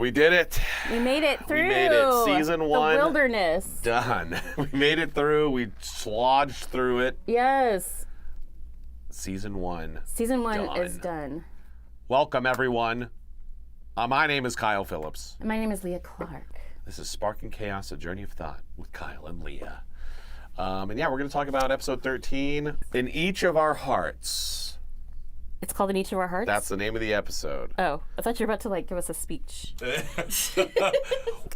We did it. We made it through. We made it. Season 1. The wilderness. Done. We made it through. We slodged through it. Yes. Season 1. Season 1 done. is done. Welcome, everyone. My name is Kyle Phillips. And my name is Leah Clark. This is Sparking Chaos, A Journey of Thought with Kyle and Leah. And yeah, we're going to talk about episode 13, In Each of Our Hearts. It's called In Each of Our Hearts? That's the name of the episode. Oh, I thought you were about to give us a speech.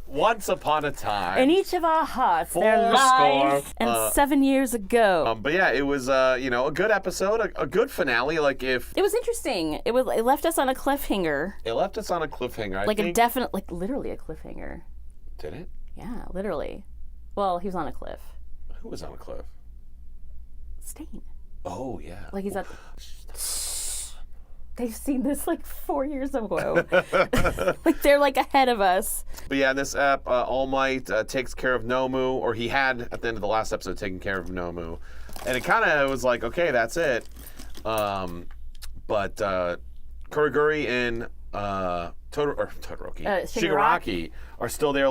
Once upon a time. In each of our hearts, there lies, and 7 years ago. But yeah, it was a good episode, a good finale. It was interesting. It left us on a cliffhanger. It left us on a cliffhanger. Literally a cliffhanger. Did it? Yeah, literally. Well, he was on a cliff. Who was on a cliff? Stain. Oh yeah. He's at. They've seen this 4 years ago. They're ahead of us. But yeah, in this ep, All Might takes care of Nomu, or he had at the end of the last episode taken care of Nomu, and it kind of was like, okay, that's it. But Kuroguri and Shigaraki are still there,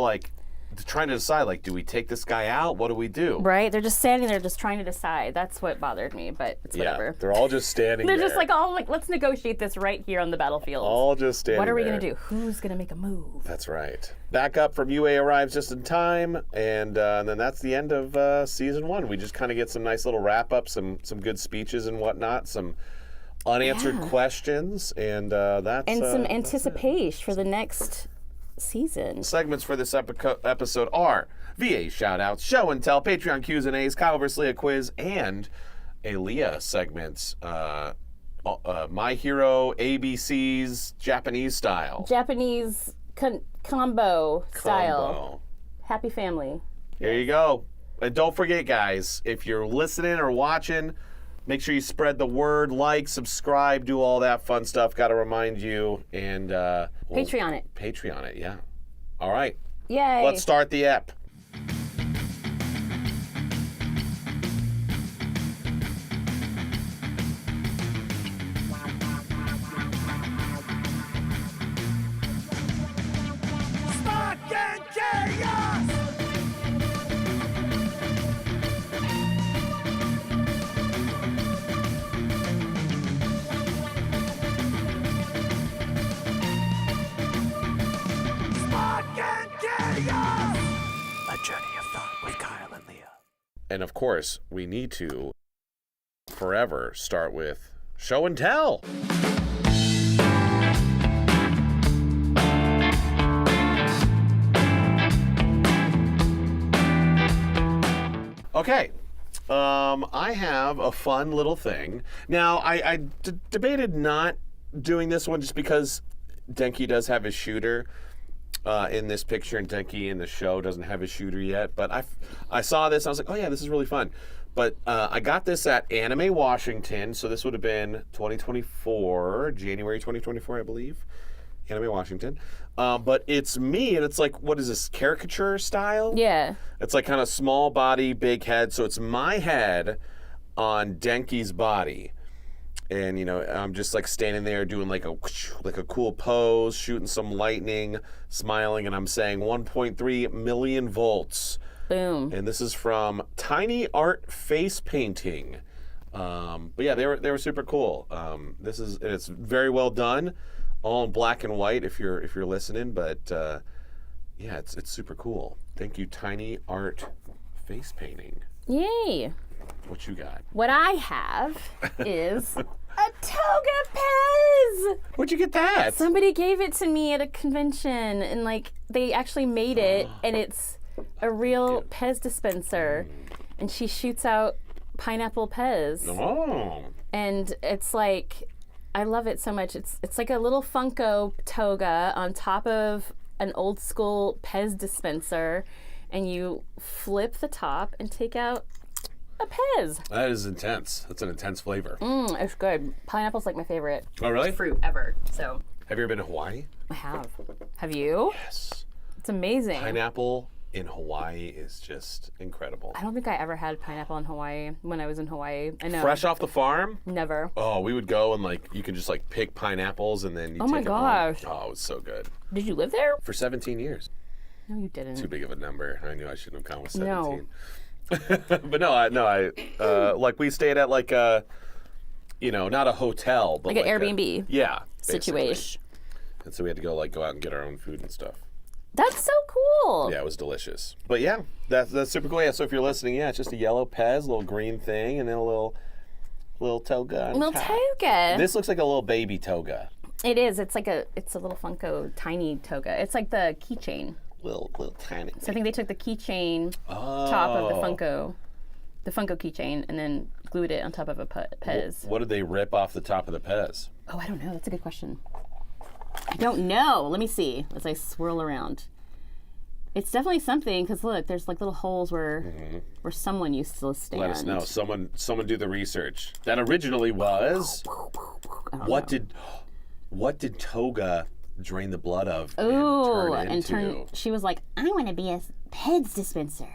trying to decide, do we take this guy out? What do we do? Right? They're just standing there just trying to decide. That's what bothered me, but it's whatever. They're all just standing they're there. They're just let's negotiate this right here on the battlefield. All just standing there. What are we going to do? Who's going to make a move? That's right. Backup from UA arrives just in time, and then that's the end of season 1. We just kind of get some nice little wrap-ups, some good speeches and whatnot, some unanswered questions, and that's... And some anticipation for the next season. Segments for this episode are VA Shoutouts, Show and Tell, Patreon Q&As, Kyle vs. Leah quiz, and a Leah segment, My Hero ABC's Japanese style. Japanese combo style. Happy family. Here you go. And don't forget, guys, if you're listening or watching, make sure you spread the word, subscribe, do all that fun stuff. Got to remind you. And Patreon it. Patreon it, yeah. All right. Yay. Let's start the ep. Sparking Chaos! A Journey of Thought with Kyle and Leah. And of course, we need to forever start with Show and Tell. Okay. I have a fun little thing. Now, I debated not doing this one just because Denki does have his shooter in this picture, and Denki in the show doesn't have his shooter yet. But I saw this, and I was like, oh yeah, this is really fun. But I got this at Anime Washington, so this would have been 2024, January 2024, I believe. Anime Washington. But it's me, and it's what is this, caricature style? Yeah. It's kind of small body, big head, so it's my head on Denki's body. And, I'm just standing there doing a cool pose, shooting some lightning, smiling, and I'm saying 1.3 million volts. Boom. And this is from Tiny Art Face Painting. But yeah, they were super cool. It's very well done, all in black and white if you're listening. But yeah, it's super cool. Thank you, Tiny Art Face Painting. Yay. What you got? What I have is a toga Pez. Where'd you get that? Somebody gave it to me at a convention, and they actually made it, and it's a real Pez dispenser, and she shoots out pineapple Pez. Oh. And it's I love it so much. It's like a little Funko toga on top of an old school Pez dispenser, and you flip the top and take out a Pez. That is intense. That's an intense flavor. It's good. Pineapple's my favorite Oh, really? fruit ever. So Have you ever been to Hawaii? I have. Have you? Yes. It's amazing. Pineapple in Hawaii is just incredible. I don't think I ever had pineapple in Hawaii when I was in Hawaii. I know. Fresh off the farm? Never. Oh, we would go and like you can just like pick pineapples and then you Oh take my them home. gosh. Oh, it was so good. Did you live there? For 17 years. No, you didn't. Too big of a number. I knew I shouldn't have gone with 17. No. But I like we stayed at like a, not a hotel, but Like an Airbnb yeah, basically. situation. And so we had to go out and get our own food and stuff. That's so cool. Yeah, it was delicious. But yeah, that's super cool. Yeah, so if you're listening, yeah, it's just a yellow Pez, little green thing, and then a little toga. On Little top. toga. This looks like a little baby toga. It is. It's a little Funko tiny toga. It's like the keychain. Little tiny. So I think they took the keychain top of the Funko keychain, and then glued it on top of a Pez. What did they rip off the top of the Pez? Oh, I don't know. That's a good question. I don't know. Let me see as I swirl around. It's definitely something because look, there's like little holes where someone used to stand. Let us know. Someone do the research. That originally was. What did toga drain the blood of and turn into? She was like, I want to be a Peds dispenser.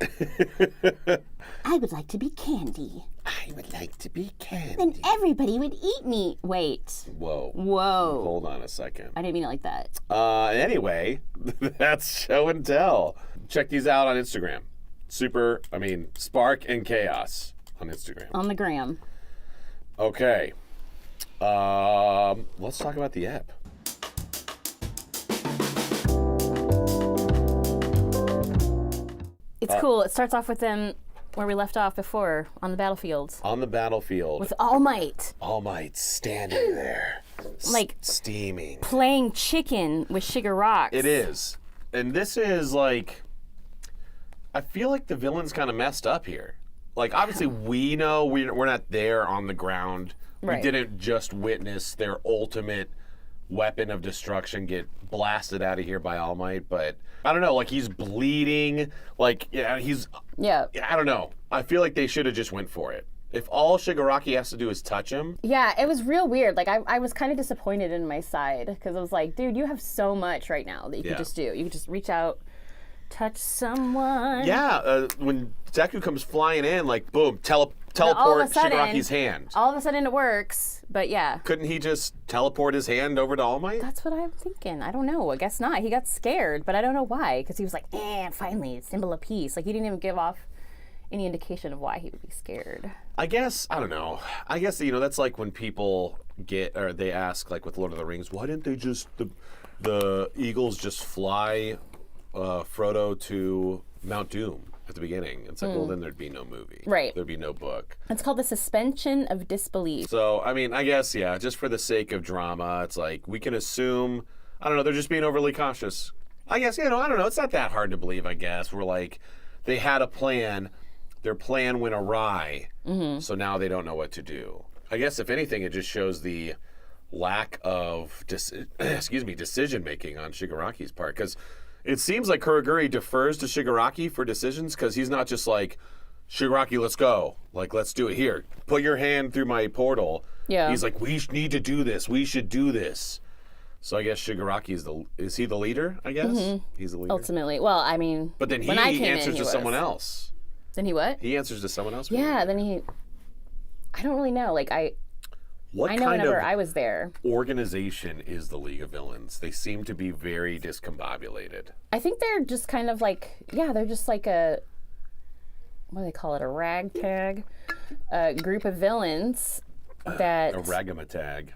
I would like to be candy. I would like to be candy. Then everybody would eat me. Wait. Whoa. Hold on a second. I didn't mean it like that. Anyway, that's show and tell. Check these out on Instagram. Spark and Chaos on Instagram. On the gram. Okay. Let's talk about the app. It's cool. It starts off with them where we left off before, on the battlefield. On the battlefield. With All Might. All Might standing there. Like steaming. Playing chicken with Shigaraki. It is. And this is like, I feel like the villain's kind of messed up here. Like, obviously we know we're not there on the ground. Right. We didn't just witness their ultimate weapon of destruction get blasted out of here by All Might, but I don't know, like he's bleeding, like I don't know. I feel like they should have just went for it. If all Shigaraki has to do is touch him. Yeah, it was real weird. Like I was kind of disappointed in my side because I was like, dude, you have so much right now that you could just do. You could just reach out, touch someone. Yeah, when Deku comes flying in, like boom, teleport Shigaraki's hand. All of a sudden it works, but yeah. Couldn't he just teleport his hand over to All Might? That's what I'm thinking. I don't know. I guess not. He got scared, but I don't know why. Because he was like, finally, symbol of peace. Like he didn't even give off any indication of why he would be scared. I guess, I don't know. I guess, that's like when people they ask, like with Lord of the Rings, why didn't they just, the Eagles just fly Frodo to Mount Doom at the beginning? It's like, well, then there'd be no movie. Right. There'd be no book. It's called the suspension of disbelief. So, I guess, yeah, just for the sake of drama, it's like, we can assume, I don't know, they're just being overly cautious. I guess, I don't know, it's not that hard to believe, I guess. We're like, they had a plan, their plan went awry, so now they don't know what to do. I guess, if anything, it just shows the lack of, decision-making on Shigaraki's part, because it seems like Kuroguri defers to Shigaraki for decisions because he's not just like, Shigaraki, let's go. Like, let's do it here. Put your hand through my portal. Yeah. He's like, we need to do this. We should do this. So I guess Shigaraki is he the leader, I guess? He's the leader. Ultimately. Well, But then he answers to someone else. Then he what? He answers to someone else? Yeah, then I don't really know. Like, I know whenever I was there. Organization is the League of Villains. They seem to be very discombobulated. I think they're just kind of like, they're just like what do they call it? A ragtag group of villains that... A ragamatag.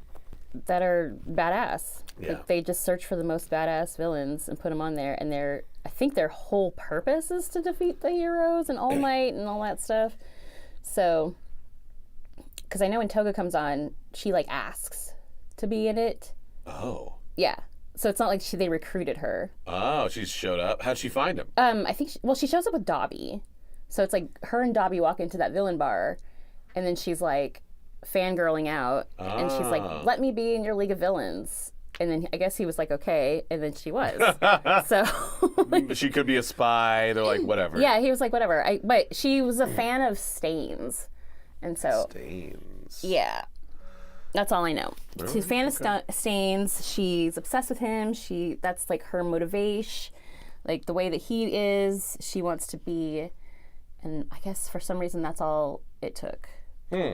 That are badass. Yeah. Like, they just search for the most badass villains and put them on there. And I think their whole purpose is to defeat the heroes and All Might and all that stuff. So... Because I know when Toga comes on, she like asks to be in it. Oh. Yeah. So it's not like they recruited her. Oh, she showed up. How'd she find him? I think she shows up with Dobby. So it's like her and Dobby walk into that villain bar, and then she's like fangirling out, and she's like, "Let me be in your League of Villains." And then I guess he was like, "Okay," and then she was. So she could be a spy. They're like, whatever. Yeah, he was like, whatever. But she was a fan of Stains. And so, Stains. Yeah, that's all I know. Really? She's a fan of Stains. She's obsessed with him. That's like her motivation. Like the way that he is, she wants to be. And I guess for some reason that's all it took.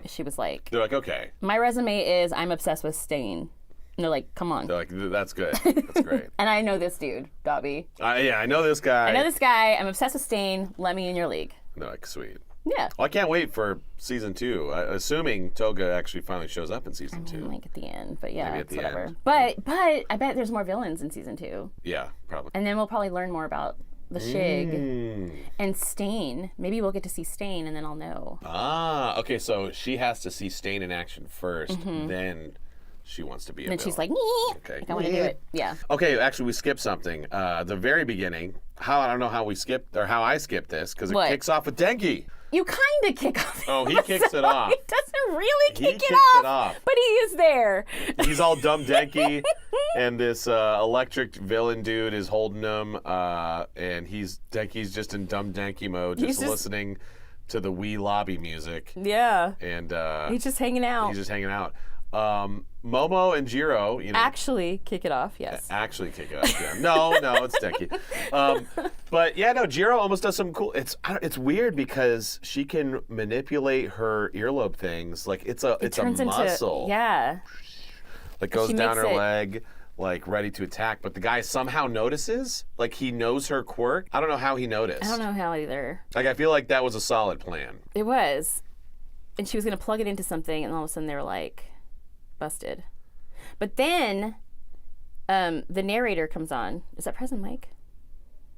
She was like, They're like, okay. my resume is I'm obsessed with Stain. And they're like, come on. They're like, that's good. That's great. And I know this dude, Dobby. Yeah, I know this guy. I know this guy. I'm obsessed with Stain. Let me in your league. And they're like, sweet. Yeah. Well, I can't wait for season 2. Assuming Toga actually finally shows up in season 2. Like at the end, but yeah, Maybe at it's the whatever. end. But I bet there's more villains in season 2. Yeah, probably. And then we'll probably learn more about the Shig and Stain. Maybe we'll get to see Stain, and then I'll know. Okay, so she has to see Stain in action first, then she wants to be a And villain. she's like, nee. Okay. Like, I want to do it. Yeah. Okay, actually, we skipped something. The very beginning. I don't know how we skipped, or how I skipped this, because it What? kicks off with Denki. You kind of kick off. Oh, he kicks it off. He doesn't really He kick kicks it it off. but he is there. He's all dumb Denki, and this electric villain dude is holding him, and Denki's just in dumb Denki mode, just listening to the Wii lobby music. Yeah. And He's just hanging out. he's just hanging out. Momo and Jiro, Actually kick it off, yes. actually kick it off. Yeah. No, it's Denki. But yeah, no, Jiro almost does some cool. It's weird because she can manipulate her earlobe things like it's a muscle. Yeah. Like goes She down makes her it- leg, like ready to attack. But the guy somehow notices, like he knows her quirk. I don't know how he noticed. I don't know how either. Like I feel like that was a solid plan. It was. And she was going to plug it into something, and all of a sudden they were like, busted. But then the narrator comes on. Is that President Mike?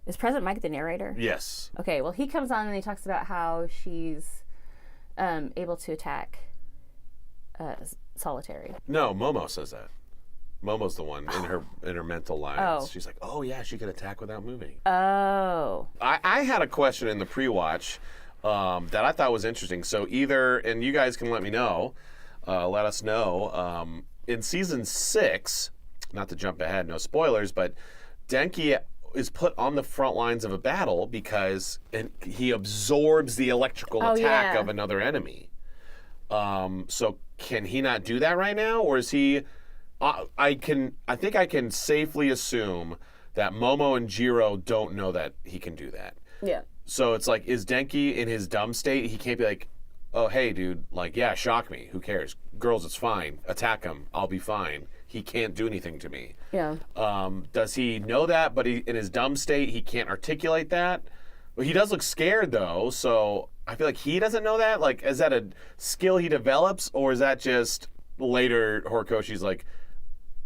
Is President Mike the narrator? Yes. Okay, well, he comes on and he talks about how she's able to attack solitary. No, Momo says that. Momo's the one in her mental lines. Oh. She's like, oh yeah, she can attack without moving. Oh. I had a question in the pre-watch that I thought was interesting. So either, and you guys can let me know, let us know. In season 6, not to jump ahead, no spoilers, but Denki is put on the front lines of a battle because he absorbs the electrical attack yeah. of another enemy. So can he not do that right now, or is he? I think I can safely assume that Momo and Jiro don't know that he can do that. Yeah. So it's like, is Denki in his dumb state? He can't be like, oh, hey, dude, like, yeah, shock me. Who cares? Girls, it's fine. Attack him. I'll be fine. He can't do anything to me. Yeah. Does he know that, but in his dumb state, he can't articulate that? Well, he does look scared, though, so I feel like he doesn't know that. Like, is that a skill he develops, or is that just later Horikoshi's like,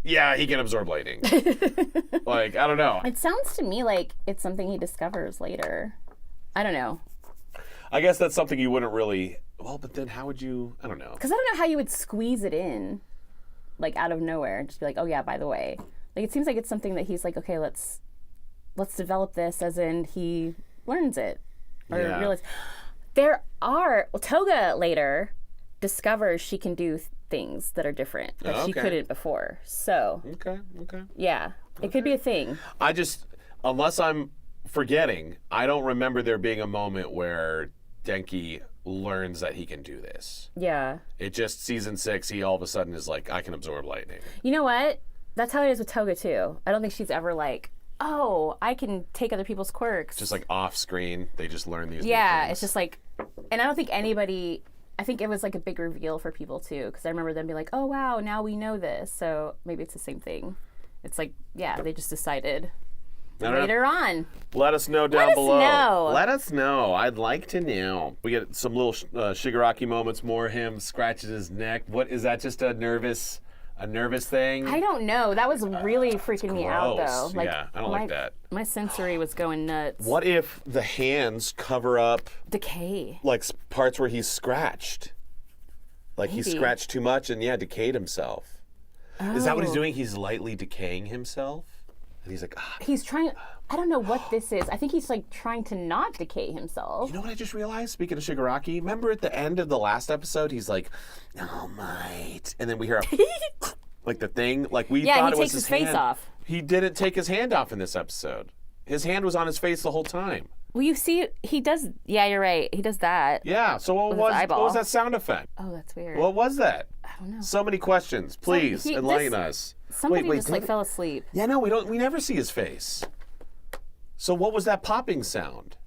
yeah, he can absorb lightning? Like, I don't know. It sounds to me like it's something he discovers later. I don't know. I guess that's something you wouldn't really. Well, but then how would you? I don't know. Because I don't know how you would squeeze it in, like out of nowhere. Just be like, oh yeah, by the way. Like it seems like it's something that he's like, okay, let's develop this, as in he learns it or realize. Toga later discovers she can do things that are different that she couldn't before. So Okay. yeah, it could be a thing. I just, unless I'm forgetting, I don't remember there being a moment where Denki learns that he can do this. Yeah. It just, season 6, he all of a sudden is like, I can absorb lightning. You know what? That's how it is with Toga too. I don't think she's ever like, oh, I can take other people's quirks. Just like off screen, they just learn these new yeah, things. it's just like, and I don't think anybody. I think it was like a big reveal for people too, because I remember them being like, oh wow, now we know this. So maybe it's the same thing. It's like, yeah, they just decided later on. Let us know down below. Know. Let us know. I'd like to know. We get some little Shigaraki moments more. Him scratches his neck. What is that? Just a nervous thing? I don't know. That was really freaking me out though. Gross. Yeah, I don't like that. My sensory was going nuts. What if the hands cover up Decay. like parts where he's scratched? Like he Maybe. scratched too much and decayed himself. Is that what he's Oh. doing? He's lightly decaying himself? And he's like, He's trying. I don't know what this is. I think he's like trying to not decay himself. You know what I just realized? Speaking of Shigaraki, remember at the end of the last episode, he's like, "Oh might," and then we hear a like the thing, like we Yeah, thought he it was takes his hand. face off. He didn't take his hand off in this episode. His hand was on his face the whole time. Well, you see, he does. Yeah, you're right. He does that. Yeah. So what his was eyeball. that sound effect? Oh, that's weird. What was that? I don't know. So many questions. Please enlighten us. Somebody wait, just like did- fell asleep. Yeah, no, we don't. We never see his face. So what was that popping sound?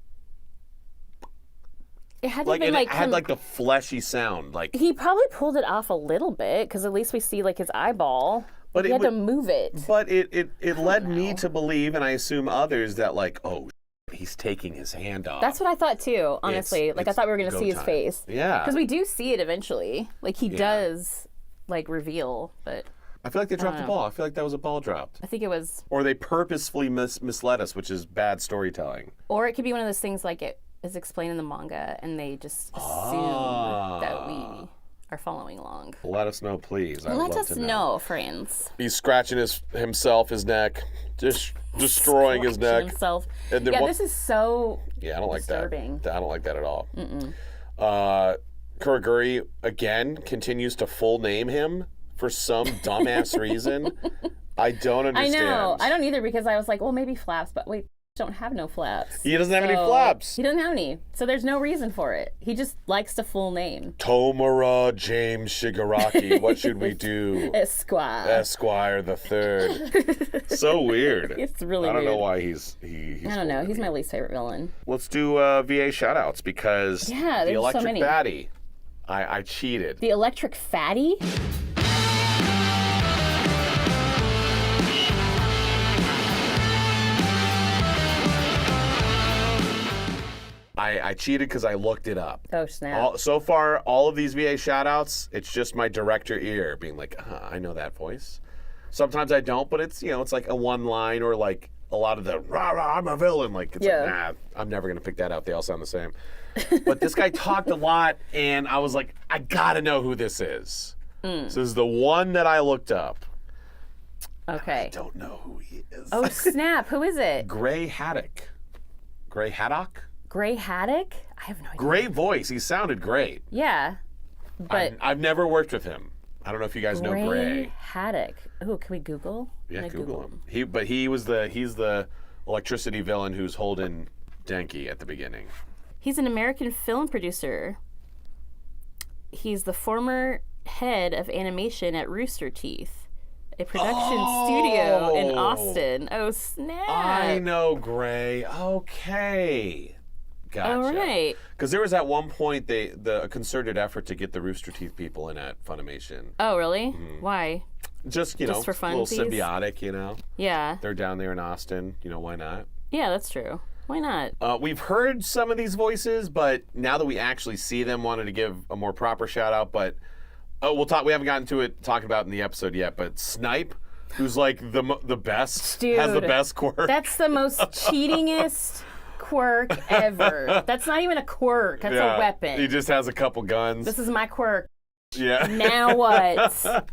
It had to Like have been it had like the fleshy sound. Like he probably pulled it off a little bit because at least we see like his eyeball. But he had to move it. But it led me to believe, and I assume others, that like, oh, he's taking his hand off. That's what I thought too, honestly. I thought we were going to see his face. Yeah. Because we do see it eventually. Like he does like reveal, but I feel like they dropped the ball. I feel like that was a ball dropped. I think it was. Or they purposefully misled us, which is bad storytelling. Or it could be one of those things like it is explained in the manga and they just assume that we are following along. Let us know, please. Let us know, friends. He's scratching his neck, just destroying his neck. Himself. And then this is so I don't like disturbing. that. I don't like that at all. Kuroguri, again, continues to full name him for some dumbass reason. I don't understand. I know. I don't either because I was like, well, maybe flaps, but wait, don't have no flaps. He doesn't have any flaps. He doesn't have any. So there's no reason for it. He just likes to full name. Tomura James Shigaraki. What should we do? Esquire the Third. So weird. It's really weird. I don't know weird. why he's I don't know. He's my least favorite villain. Let's do VA shoutouts because the electric so many. baddie. I cheated. The electric fatty? I cheated because I looked it up. Oh, snap. So far, all of these VA shoutouts, it's just my director ear being like, I know that voice. Sometimes I don't, but it's, it's like a one line or like a lot of the rah rah, I'm a villain. Like, it's like, nah, I'm never going to pick that out. They all sound the same. But this guy talked a lot, and I was like, I got to know who this is. So this is the one that I looked up. Okay. I don't know who he is. Oh, snap. Who is it? Gray Haddock. Gray Haddock? Gray Haddock? I have no idea. Great voice. He sounded great. Yeah. But I've never worked with him. I don't know if you guys know Gray. Haddock. Oh, can we Google? Yeah, Google him. He's the electricity villain who's holding Denki at the beginning. He's an American film producer. He's the former head of animation at Rooster Teeth, a production studio in Austin. Oh, snap. I know Gray. Okay. Gotcha. All right. Because there was at one point a concerted effort to get the Rooster Teeth people in at Funimation. Oh, really? Why? Just, Just for a little funsies? symbiotic, Yeah. They're down there in Austin. Why not? Yeah, that's true. Why not? We've heard some of these voices, but now that we actually see them, wanted to give a more proper shout out. But we'll talk. We haven't gotten to it talking about in the episode yet. But SNIPE, who's like the best, Dude, has the best quirk. That's the most cheatingest quirk ever. That's not even a quirk. That's a weapon. He just has a couple guns. This is my quirk. Yeah. Now what?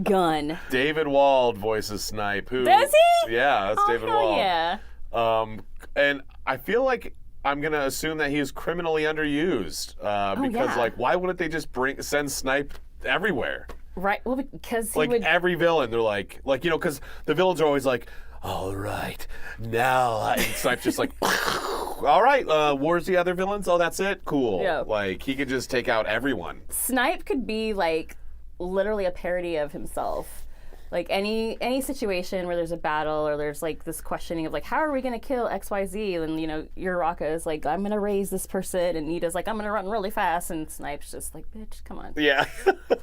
Gun. David Wald voices SNIPE. Who? Does he? Yeah, that's David Wald. Yeah. And I feel like I'm gonna assume that he is criminally underused because why wouldn't they just send SNIPE everywhere? Right. Well, because he Like would. every villain, they're like because the villains are always like, all right, now and SNIPE's just like, all right, where's the other villains? Oh, that's it? Cool. Yeah. Like, he could just take out everyone. SNIPE could be like literally a parody of himself. Like any situation where there's a battle or there's like this questioning of like, how are we going to kill XYZ? And Uraraka is like, I'm going to raise this person, and Nita's like, I'm going to run really fast, and SNIPE's just like, bitch, come on. Yeah.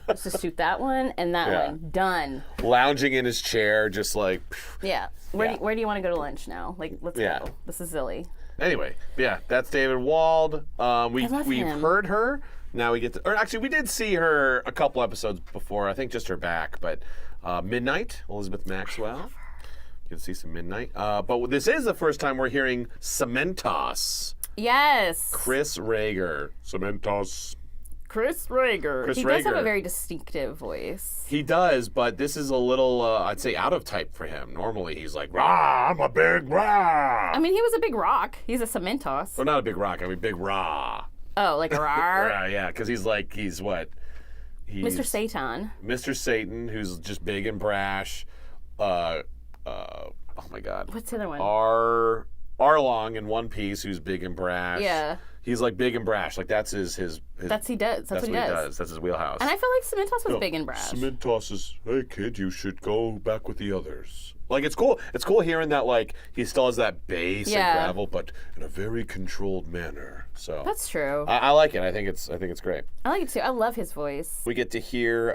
Let's just shoot that one and that one. Done. Lounging in his chair, just like. Yeah. Where do you want to go to lunch now? Like, let's go. This is silly. Anyway, yeah, that's David Wald. We've him. heard her. Now we get to, or actually, we did see her a couple episodes before. I think just her back, but Midnight, Elizabeth Maxwell. You can see some Midnight. But this is the first time we're hearing Cementos. Yes. Chris Rager. Cementos. Chris Rager. He does have a very distinctive voice. He does, but this is a little, I'd say, out of type for him. Normally, he's like, rah, I'm a big rah. I mean, he was a big rock. He's a Cementos. Well, not a big rock. I mean, big rah. Oh, like a rar? Yeah, because he's what? He's Mr. Satan. Mr. Satan, who's just big and brash. Oh my God. What's the other one? Arlong in One Piece, who's big and brash. Yeah. He's like big and brash. Like that's his That's he does. That's what he does. That's his wheelhouse. And I feel like Cementos was big and brash. Cementos is, hey kid, you should go back with the others. Like it's cool. It's cool hearing that like he still has that bass and gravel, but in a very controlled manner. So That's true. I like it. I think it's great. I like it too. I love his voice. We get to hear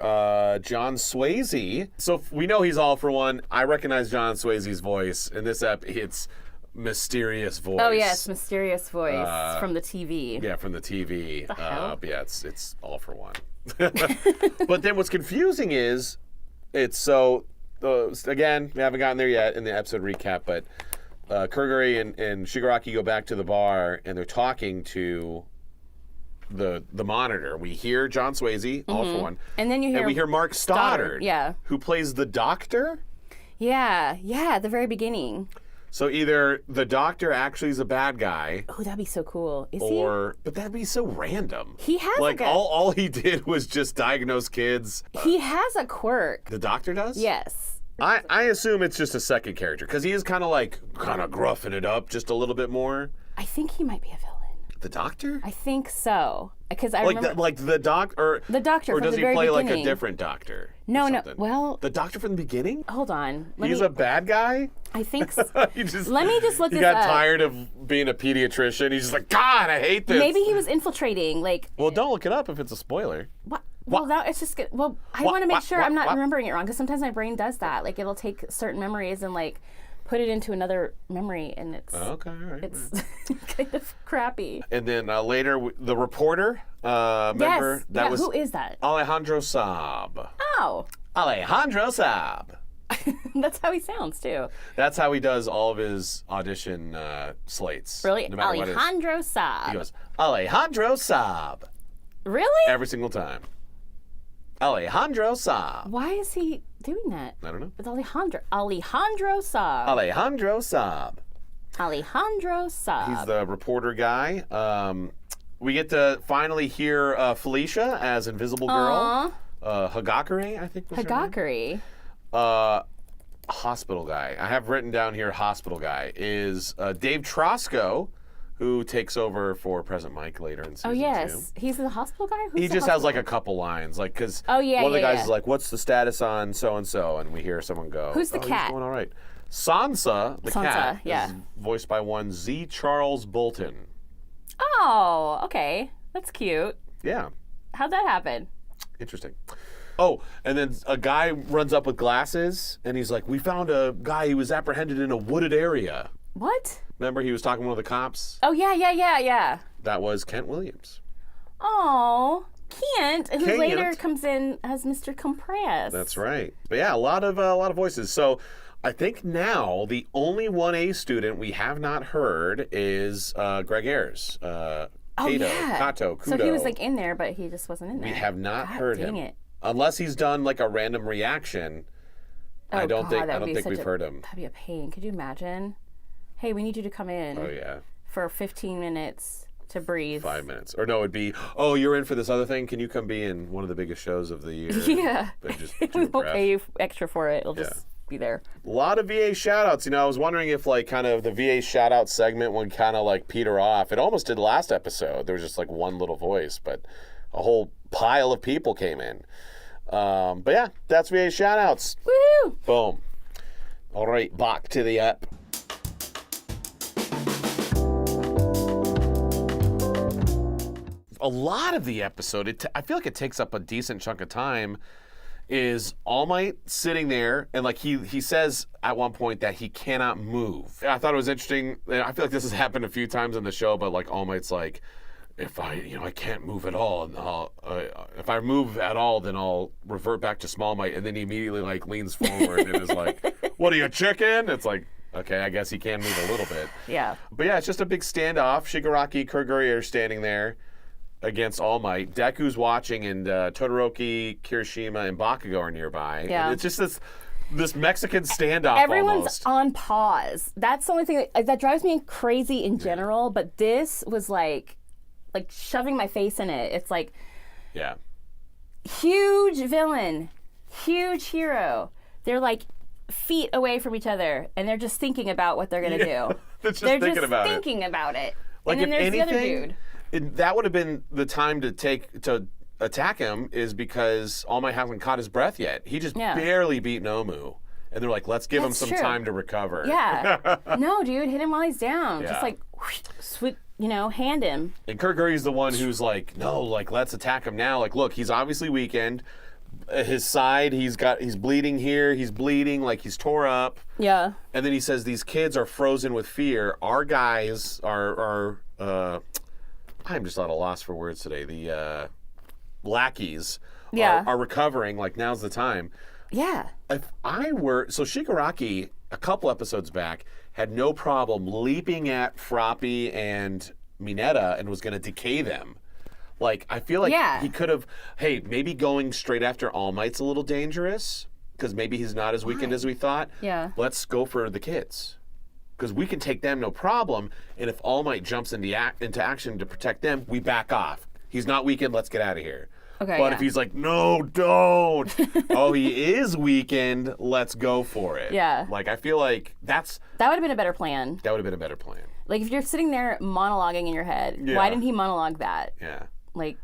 John Swayze. So we know he's all for one. I recognize John Swayze's voice in this app. It's mysterious voice. Oh yes, mysterious voice from the TV. Yeah, from the TV. The hell? But yeah, it's all for one. But then what's confusing is it's so again, we haven't gotten there yet in the episode recap, but Kurogiri and Shigaraki go back to the bar and they're talking to the monitor. We hear John Swayze, all for one. And then you hear we hear Mark Stoddard, yeah, who plays the doctor. Yeah, at the very beginning. So either the doctor actually is a bad guy. Oh, that'd be so cool. Is But that'd be so random. He has like all he did was just diagnose kids. He has a quirk. The doctor does? Yes. I assume it's just a second character because he is kind of gruffing it up just a little bit more. I think he might be a villain. The doctor? I think so. Because I remember the doctor, or does the he very play beginning. like a different doctor? No. Well, the doctor from the beginning. Hold on. He's a bad guy. I think. So. Let me just look this up. He got tired of being a pediatrician. He's just like, God, I hate this. Maybe he was infiltrating. Well, don't look it up if it's a spoiler. What? Well, now it's just good. Well, I want to make sure I'm not remembering it wrong because sometimes my brain does that. Like it'll take certain memories and put it into another memory, and it's okay. All right, it's kind of crappy. And then later, the reporter, member, that was who is that? Alejandro Saab. Oh, Alejandro Saab. that's how he sounds too. That's how he does all of his audition slates. Really, no matter Alejandro Saab. He goes Alejandro Saab Really? every single time. Alejandro Saab. Why is he doing that? I don't know. It's Alejandro Saab. Alejandro Saab. Alejandro Saab. He's the reporter guy. We get to finally hear Felicia as Invisible Girl. Hagakure, I think was her name. Hagakure. Hospital guy. I have written down here hospital guy is Dave Trosco, who takes over for President Mike later in season 2. Oh yes, he's the hospital guy. Who's He the just has hospital a couple lines, because one of the guys is like, "What's the status on so and so?" And we hear someone go, Who's the cat? He's going all right. Sansa, the cat, yeah. is voiced by one Z. Charles Bolton. Oh, okay, that's cute. Yeah, How'd that happen? interesting. Oh, and then a guy runs up with glasses, and he's like, "We found a guy who was apprehended in a wooded area." What? Remember, he was talking to one of the cops. Oh yeah. That was Kent Williams. Oh, Kent, who Kent. later comes in as Mr. Compress. That's right. But yeah, a lot of voices. So I think now the only 1A student we have not heard is Greg Ayers. Kato, Kudo. So he was in there, but he just wasn't in there. We have not heard him. Dang it. Unless he's done a random reaction. I don't think we've heard him. That'd be a pain. Could you imagine? Hey, we need you to come in. Oh yeah. For 15 minutes to breathe. 5 minutes. Or no, it'd be, oh, you're in for this other thing? Can you come be in one of the biggest shows of the year? Yeah. But just we won't pay you extra for it. It'll just be there. A lot of VA shout-outs. I was wondering if kind of the VA shout-out segment would kind of peter off. It almost did last episode. There was just one little voice, but a whole pile of people came in. But yeah, that's VA shout-outs. Woohoo! Boom. All right, back to the app. A lot of the episode, I feel like it takes up a decent chunk of time, is All Might sitting there, and he says at one point that he cannot move. I thought it was interesting. I feel like this has happened a few times in the show, but All Might's like, if I can't move at all, and if I move at all, then I'll revert back to Small Might, and then he immediately leans forward and is like, "What are you, a chicken?" It's like, okay, I guess he can move a little bit. Yeah. But yeah, it's just a big standoff. Shigaraki, Kurogiri are standing there against All Might. Deku's watching, and Todoroki, Kirishima, and Bakugo are nearby. Yeah. And it's just this Mexican standoff. Everyone's almost. on pause. That's the only thing that drives me crazy in general. But this was like shoving my face in it. It's yeah, huge villain, huge hero. They're feet away from each other, and they're just thinking about what they're gonna do. that's just They're thinking just about it. thinking about it. Like, and then if there's the other anything, dude. that would have been the time to attack him, is because All Might hasn't caught his breath yet. He just barely beat Nomu. And they're like, let's give him some time to recover. Yeah. No, dude, hit him while he's down. Yeah. Just like, whoosh, sweep, hand him. And Kuroguri's the one who's like, no, like, let's attack him now. Like, look, he's obviously weakened. His side, he's bleeding here. He's bleeding, like he's tore up. Yeah. And then he says, these kids are frozen with fear. Our guys are I'm just at a loss for words today. The lackeys are recovering. Like, now's the time. Yeah. If I were... So Shigaraki, a couple episodes back, had no problem leaping at Floppy and Mineta and was going to decay them. Like, I feel like he could have... Hey, maybe going straight after All Might's a little dangerous, because maybe he's not as weakened as we thought. Yeah. Let's go for the kids. Because we can take them, no problem, and if All Might jumps into action to protect them, we back off. He's not weakened, let's get out of here. Okay, but if he's like, no, don't. Oh, he is weakened. Let's go for it. Yeah. Like, I feel like that would have been a better plan. That would have been a better plan. Like, if you're sitting there monologuing in your head, why didn't he monologue that? Yeah. Like,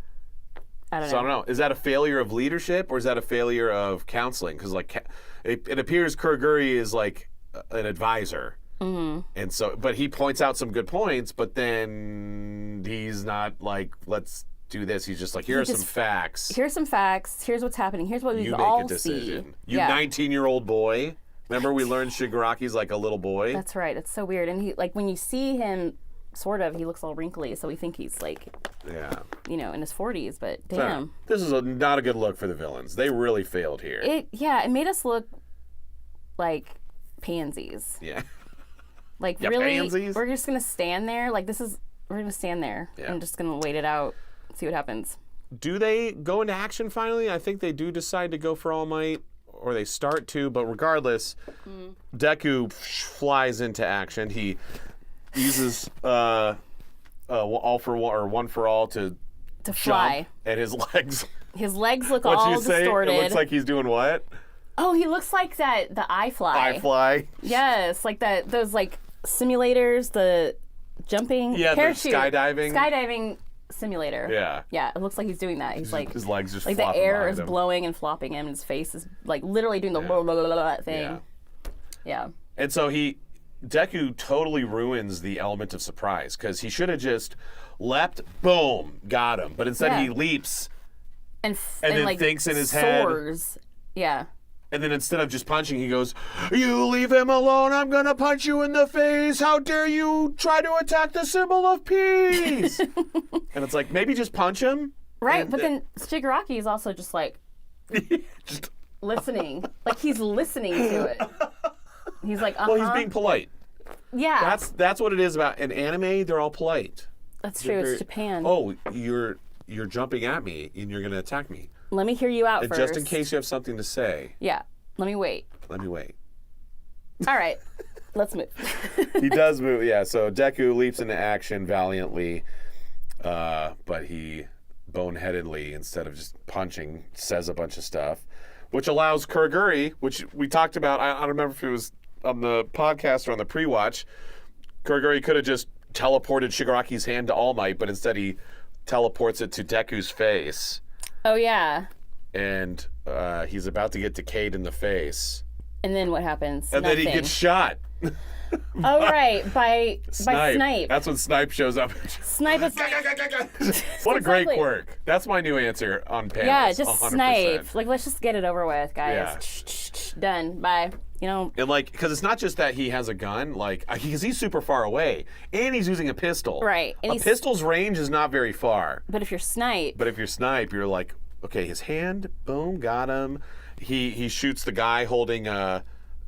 I don't know. So I don't know. Is that a failure of leadership, or is that a failure of counseling? Because, like, it appears Kuroguri is like an advisor. Mm-hmm. And so, but he points out some good points, but then he's not like, let's do this. He's just like, here are some facts. Here's some facts. Here's what's happening. Here's what we You all make a decision. see. You 19-year-old boy. Remember we learned Shigaraki's like a little boy? That's right. It's so weird. And he, like, when you see him, sort of, he looks all wrinkly, so we think he's like, in his 40s, but damn. This is not a good look for the villains. They really failed here. It made us look like pansies. Yeah. Like, really, pansies? we're just going to stand there. Like, we're going to stand there and just going to wait it out, see what happens. Do they go into action finally? I think they do decide to go for All Might, or they start to, but regardless, Deku flies into action. He uses all for one, or one for all to fly. Jump, and his legs. His legs look What'd all you say? distorted. It looks like he's doing what? Oh, he looks like the eye fly. Eye fly. Yes, like those like simulators, the jumping parachute, the skydiving simulator. Yeah. Yeah, it looks like he's doing that. He's like, his legs just like the air is him. blowing and flopping him, and his face is like literally doing the blah, blah, blah, blah thing. Yeah. And so Deku totally ruins the element of surprise, because he should have just leapt, boom, got him. But instead he leaps and then like thinks in his soars. head. Yeah. And then instead of just punching, he goes, "You leave him alone, I'm gonna punch you in the face. How dare you try to attack the symbol of peace?" And it's like, maybe just punch him. Right, but then Shigaraki is also just like just listening. Like, he's listening to it. He's like, Well, he's being polite. Yeah. That's what it is about. In anime, they're all polite. That's true. It's Japan. Oh, you're jumping at me and you're gonna attack me. Let me hear you out And first. just in case you have something to say. Yeah. Let me wait. Let me wait. All right. Let's move. He does move, yeah. So Deku leaps into action valiantly, but he boneheadedly, instead of just punching, says a bunch of stuff, which allows Kuroguri, which we talked about, I don't remember if it was on the podcast or on the pre-watch, Kuroguri could have just teleported Shigaraki's hand to All Might, but instead he teleports it to Deku's face. Oh, yeah. And he's about to get decayed in the face. And then what happens? And then he gets shot. Oh, right. By Snipe. That's when Snipe shows up. Snipe is... What a great quirk. That's my new answer on panels. Yeah, just 100%. Snipe. Like, let's just get it over with, guys. Yeah. Done. Bye. You know... And, like, because it's not just that he has a gun, like, because he's super far away, and he's using a pistol. Right. And a pistol's range is not very far. But if you're Snipe... you're like, okay, his hand, boom, got him. He shoots the guy holding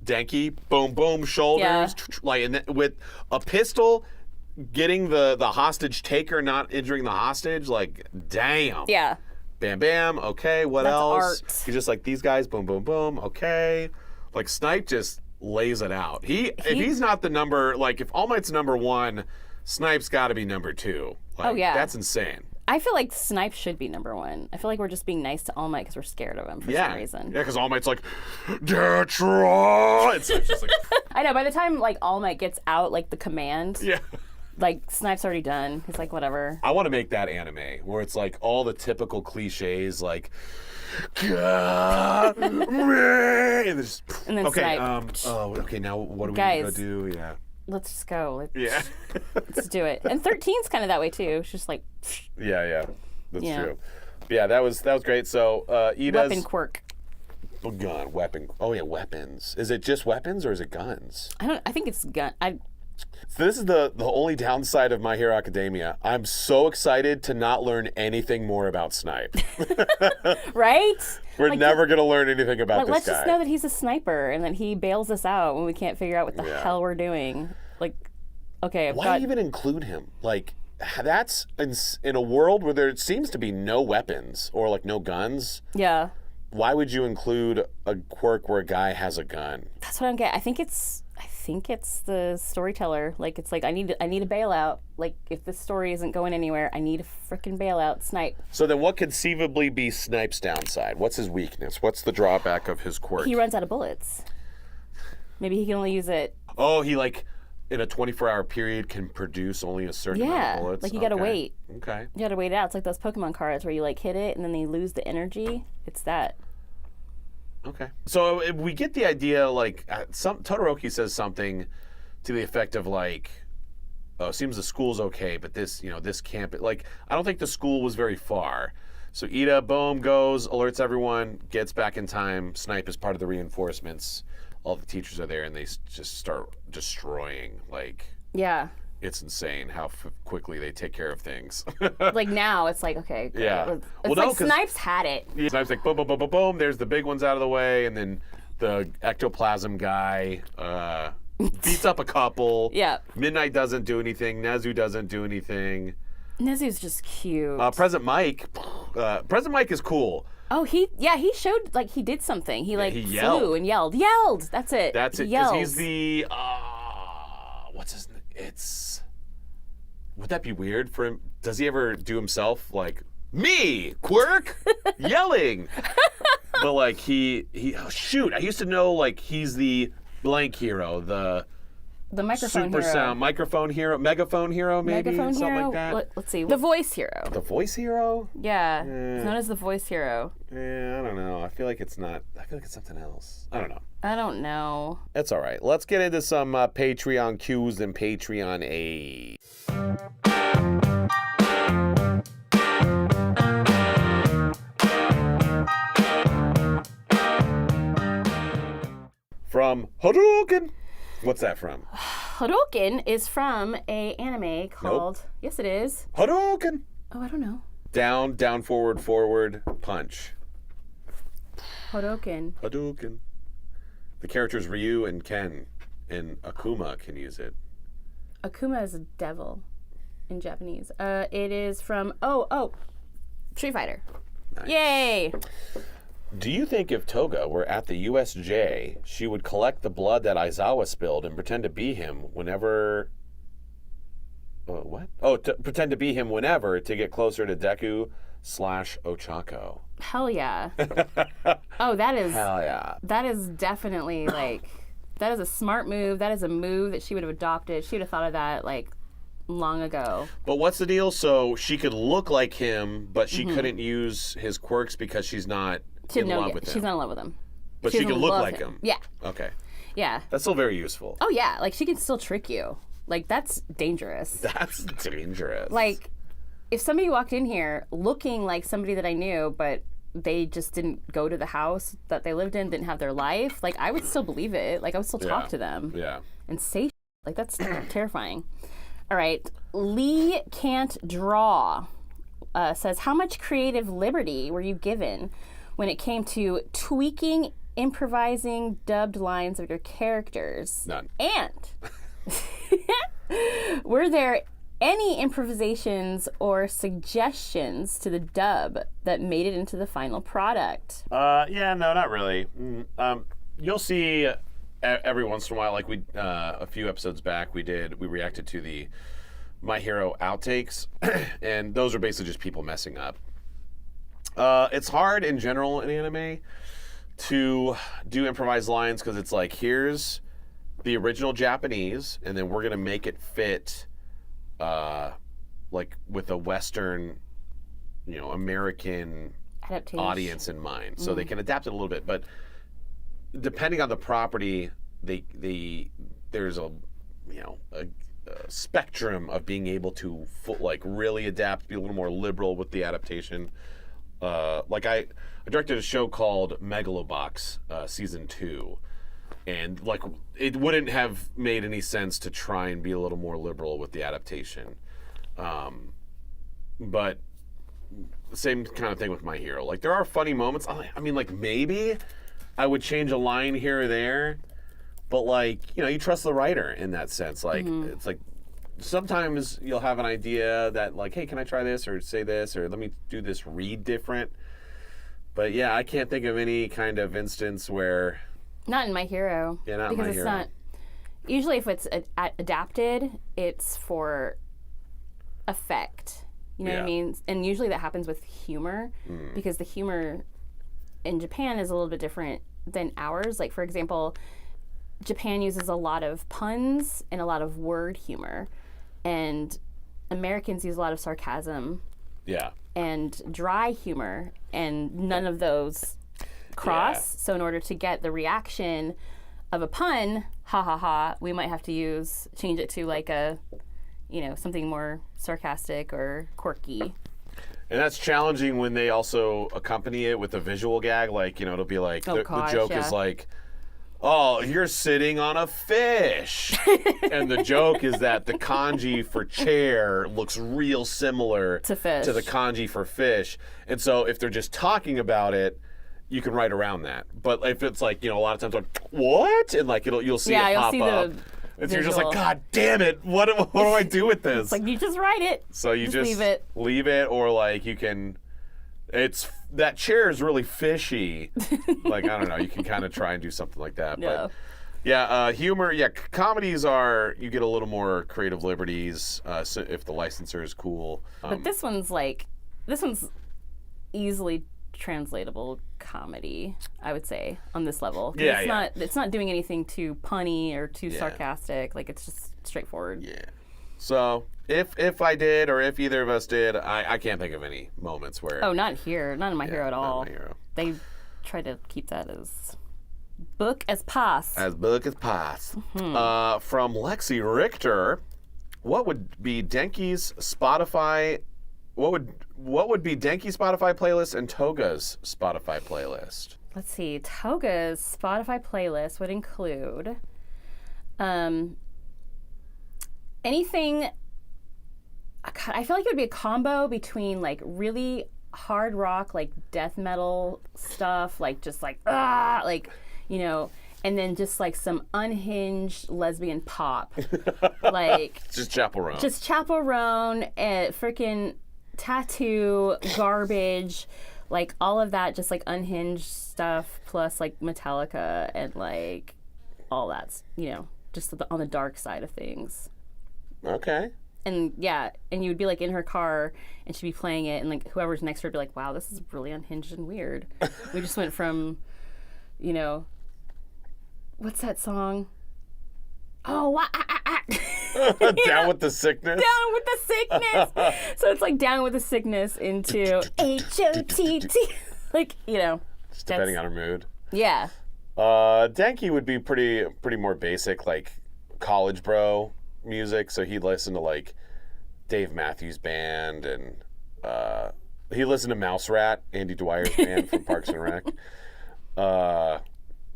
Denki, boom, boom, shoulders. Like, and with a pistol, getting the hostage taker, not injuring the hostage, like, damn. Yeah. Bam, bam, okay, what That's else? art. He's just like, these guys, boom, boom, boom, okay. Like, Snipe just lays it out. If he's not the number, like, if All Might's number one, Snipe's got to be number two. Like, Oh, yeah. That's insane. I feel like Snipe should be number one. I feel like we're just being nice to All Might because we're scared of him for some reason. Yeah, because All Might's like, Detra! It's just like... I know, by the time like All Might gets out like the command, Yeah. like Snipe's already done. He's like, whatever. I want to make that anime where it's like all the typical cliches like, and then Snipe. Okay, now what do we Guys. need to go do? Yeah. Let's just go. Yeah. Let's do it. And 13's kind of that way too. It's just like Yeah. That's Yeah. true. Yeah, that was great. So Ida's weapon quirk. gun, weapon. Oh yeah, weapons. Is it just weapons or is it guns? I think it's gun. So this is the only downside of My Hero Academia. I'm so excited to not learn anything more about Snipe. Right? We're Like, never going to learn anything about Like, this let's guy. just know that he's a sniper and that he bails us out when we can't figure out what the hell we're doing. Like, okay, I've Why got... even include him? Like, that's in a world where there seems to be no weapons or like no guns. Yeah. Why would you include a quirk where a guy has a gun? That's what I'm getting. I think it's the storyteller. Like, it's like I need a bailout. Like, if this story isn't going anywhere, I need a freaking bailout. Snipe. So then what conceivably be Snipe's downside? What's his weakness? What's the drawback of his quirk? He runs out of bullets. Maybe he can only use it. Oh, he like in a 24-hour period can produce only a certain amount of bullets? Like you gotta wait. Okay. You gotta wait it out. It's like those Pokemon cards where you like hit it and then they lose the energy. It's that. Okay. So if we get the idea, like, Todoroki says something to the effect of, like, oh, it seems the school's okay, but this camp, like, I don't think the school was very far. So Ida, boom, goes, alerts everyone, gets back in time. Snipe is part of the reinforcements. All the teachers are there, and they just start destroying. Like, Yeah. it's insane how quickly they take care of things. Like now, it's like, okay, great. Yeah. It's Well, no, like 'cause- Snipes had it. Yeah, Snipes like boom, boom, boom, boom, boom. There's the big ones out of the way, and then the ectoplasm guy beats up a couple. Yeah. Midnight doesn't do anything. Nezu doesn't do anything. Nezu's just cute. President Mike is cool. Oh, he showed like he did something. He like he flew yelled. and yelled. That's it. That's He it. Because yells. he's the what's his name? It's would that be weird for him? Does he ever do himself like me quirk yelling? But like he oh, shoot, I used to know like he's the blank hero, the microphone super hero. sound microphone hero, megaphone hero, maybe Megaphone something hero. like that. Let's see. The voice hero. The voice hero? Yeah. It's known as the voice hero. Yeah, I don't know. I feel like it's not. I feel like it's something else. I don't know. I don't know. That's all right. Let's get into some Patreon Qs and Patreon A. From Hadouken. What's that from? Hadouken is from a anime called. Yes, it is. Hadouken. Oh, I don't know. Down, down, forward, forward, punch. Hadouken. Hadouken. The characters Ryu and Ken and Akuma can use it. Akuma is a devil in Japanese. It is from Street Fighter. Nice. Yay! Do you think if Toga were at the USJ, she would collect the blood that Aizawa spilled and pretend to be him whenever... what? Oh, pretend to be him whenever to get closer to Deku/Ochako. Hell yeah. Oh, that is... Hell yeah. That is definitely, like... That is a smart move. That is a move that she would have adopted. She would have thought of that, like, long ago. But what's the deal? So she could look like him, but she couldn't use his quirks because she's not in love with him. She's not in love with him. But she doesn't can look love like him. Yeah. Okay. Yeah. That's still very useful. Oh, yeah. Like, she can still trick you. Like, that's dangerous. That's dangerous. Like, if somebody walked in here looking like somebody that I knew, but they just didn't go to the house that they lived in, didn't have their life, like, I would still believe it. Like, I would still talk to them. Yeah. And say like, that's terrifying. All right. Lee Can't Draw says, how much creative liberty were you given when it came to tweaking, improvising dubbed lines of your characters? None. And were there any improvisations or suggestions to the dub that made it into the final product? Yeah, no, not really. You'll see every once in a while, like we a few episodes back, we reacted to the My Hero outtakes, and those are basically just people messing up. It's hard in general in anime to do improvised lines because it's like, here's the original Japanese, and then we're gonna make it fit, like with a Western, American Adaptation. audience in mind, so they can adapt it a little bit. But depending on the property, there's a spectrum of being able to really adapt, be a little more liberal with the adaptation. Like I directed a show called Megalobox season 2, and like it wouldn't have made any sense to try and be a little more liberal with the adaptation. But same kind of thing with My Hero. Like there are funny moments. I mean, like maybe I would change a line here or there, but like you trust the writer in that sense. Like it's like sometimes you'll have an idea that like, hey, can I try this or say this or let me do this read different. But yeah, I can't think of any kind of instance where. Not in My Hero. Yeah, not in because My it's Hero. not. Usually, if it's adapted, it's for effect. You know what I mean? And usually that happens with humor because the humor in Japan is a little bit different than ours. Like, for example, Japan uses a lot of puns and a lot of word humor, and Americans use a lot of sarcasm Yeah. and dry humor, and none of those cross. Yeah. So in order to get the reaction of a pun, ha ha ha, we might have to change it to like a, something more sarcastic or quirky. And that's challenging when they also accompany it with a visual gag. Like, it'll be like, the joke is like, oh, you're sitting on a fish. And the joke is that the kanji for chair looks real similar To fish. to the kanji for fish. And so if they're just talking about it, you can write around that. But if it's like, a lot of times like, what? And like you'll see it you'll pop see up. And so you're just like, visual. God damn it, what do I do with this? It's like, you just write it. So you just leave it. or like you can, that chair is really fishy. Like, I don't know, you can kind of try and do something like that. Yeah. But yeah, humor, comedies you get a little more creative liberties if the licensor is cool. But this one's easily translatable comedy, I would say, on this level. Yeah, It's not doing anything too punny or too sarcastic. Like, it's just straightforward. Yeah. So if I did, or if either of us did, I can't think of any moments where. Oh, not here. Not in My Hero at all. Not in My Hero. They try to keep that as book as pass. As book as pass. From Lexi Richter, what would be Denki's Spotify? What would be Denki's Spotify playlist and Toga's Spotify playlist? Let's see. Toga's Spotify playlist would include anything. I feel like it would be a combo between like really hard rock, like death metal stuff, like just like and then just like some unhinged lesbian pop, like Just Chapel Roan. just Chapel Roan, freaking tattoo garbage, like all of that, just like unhinged stuff, plus like Metallica and like all that's just on the dark side of things. Okay. And and you would be like in her car and she'd be playing it, and like whoever's next to her would be like, wow, this is really unhinged and weird. We just went from what's that song? Oh, Down with the sickness. Down with the sickness. So it's like Down with the Sickness into HOTT. Like, Just depending on her mood. Yeah. Denki would be pretty more basic, like college bro music. So he'd listen to like Dave Matthews Band, and he listened to Mouse Rat, Andy Dwyer's band from Parks and Rec.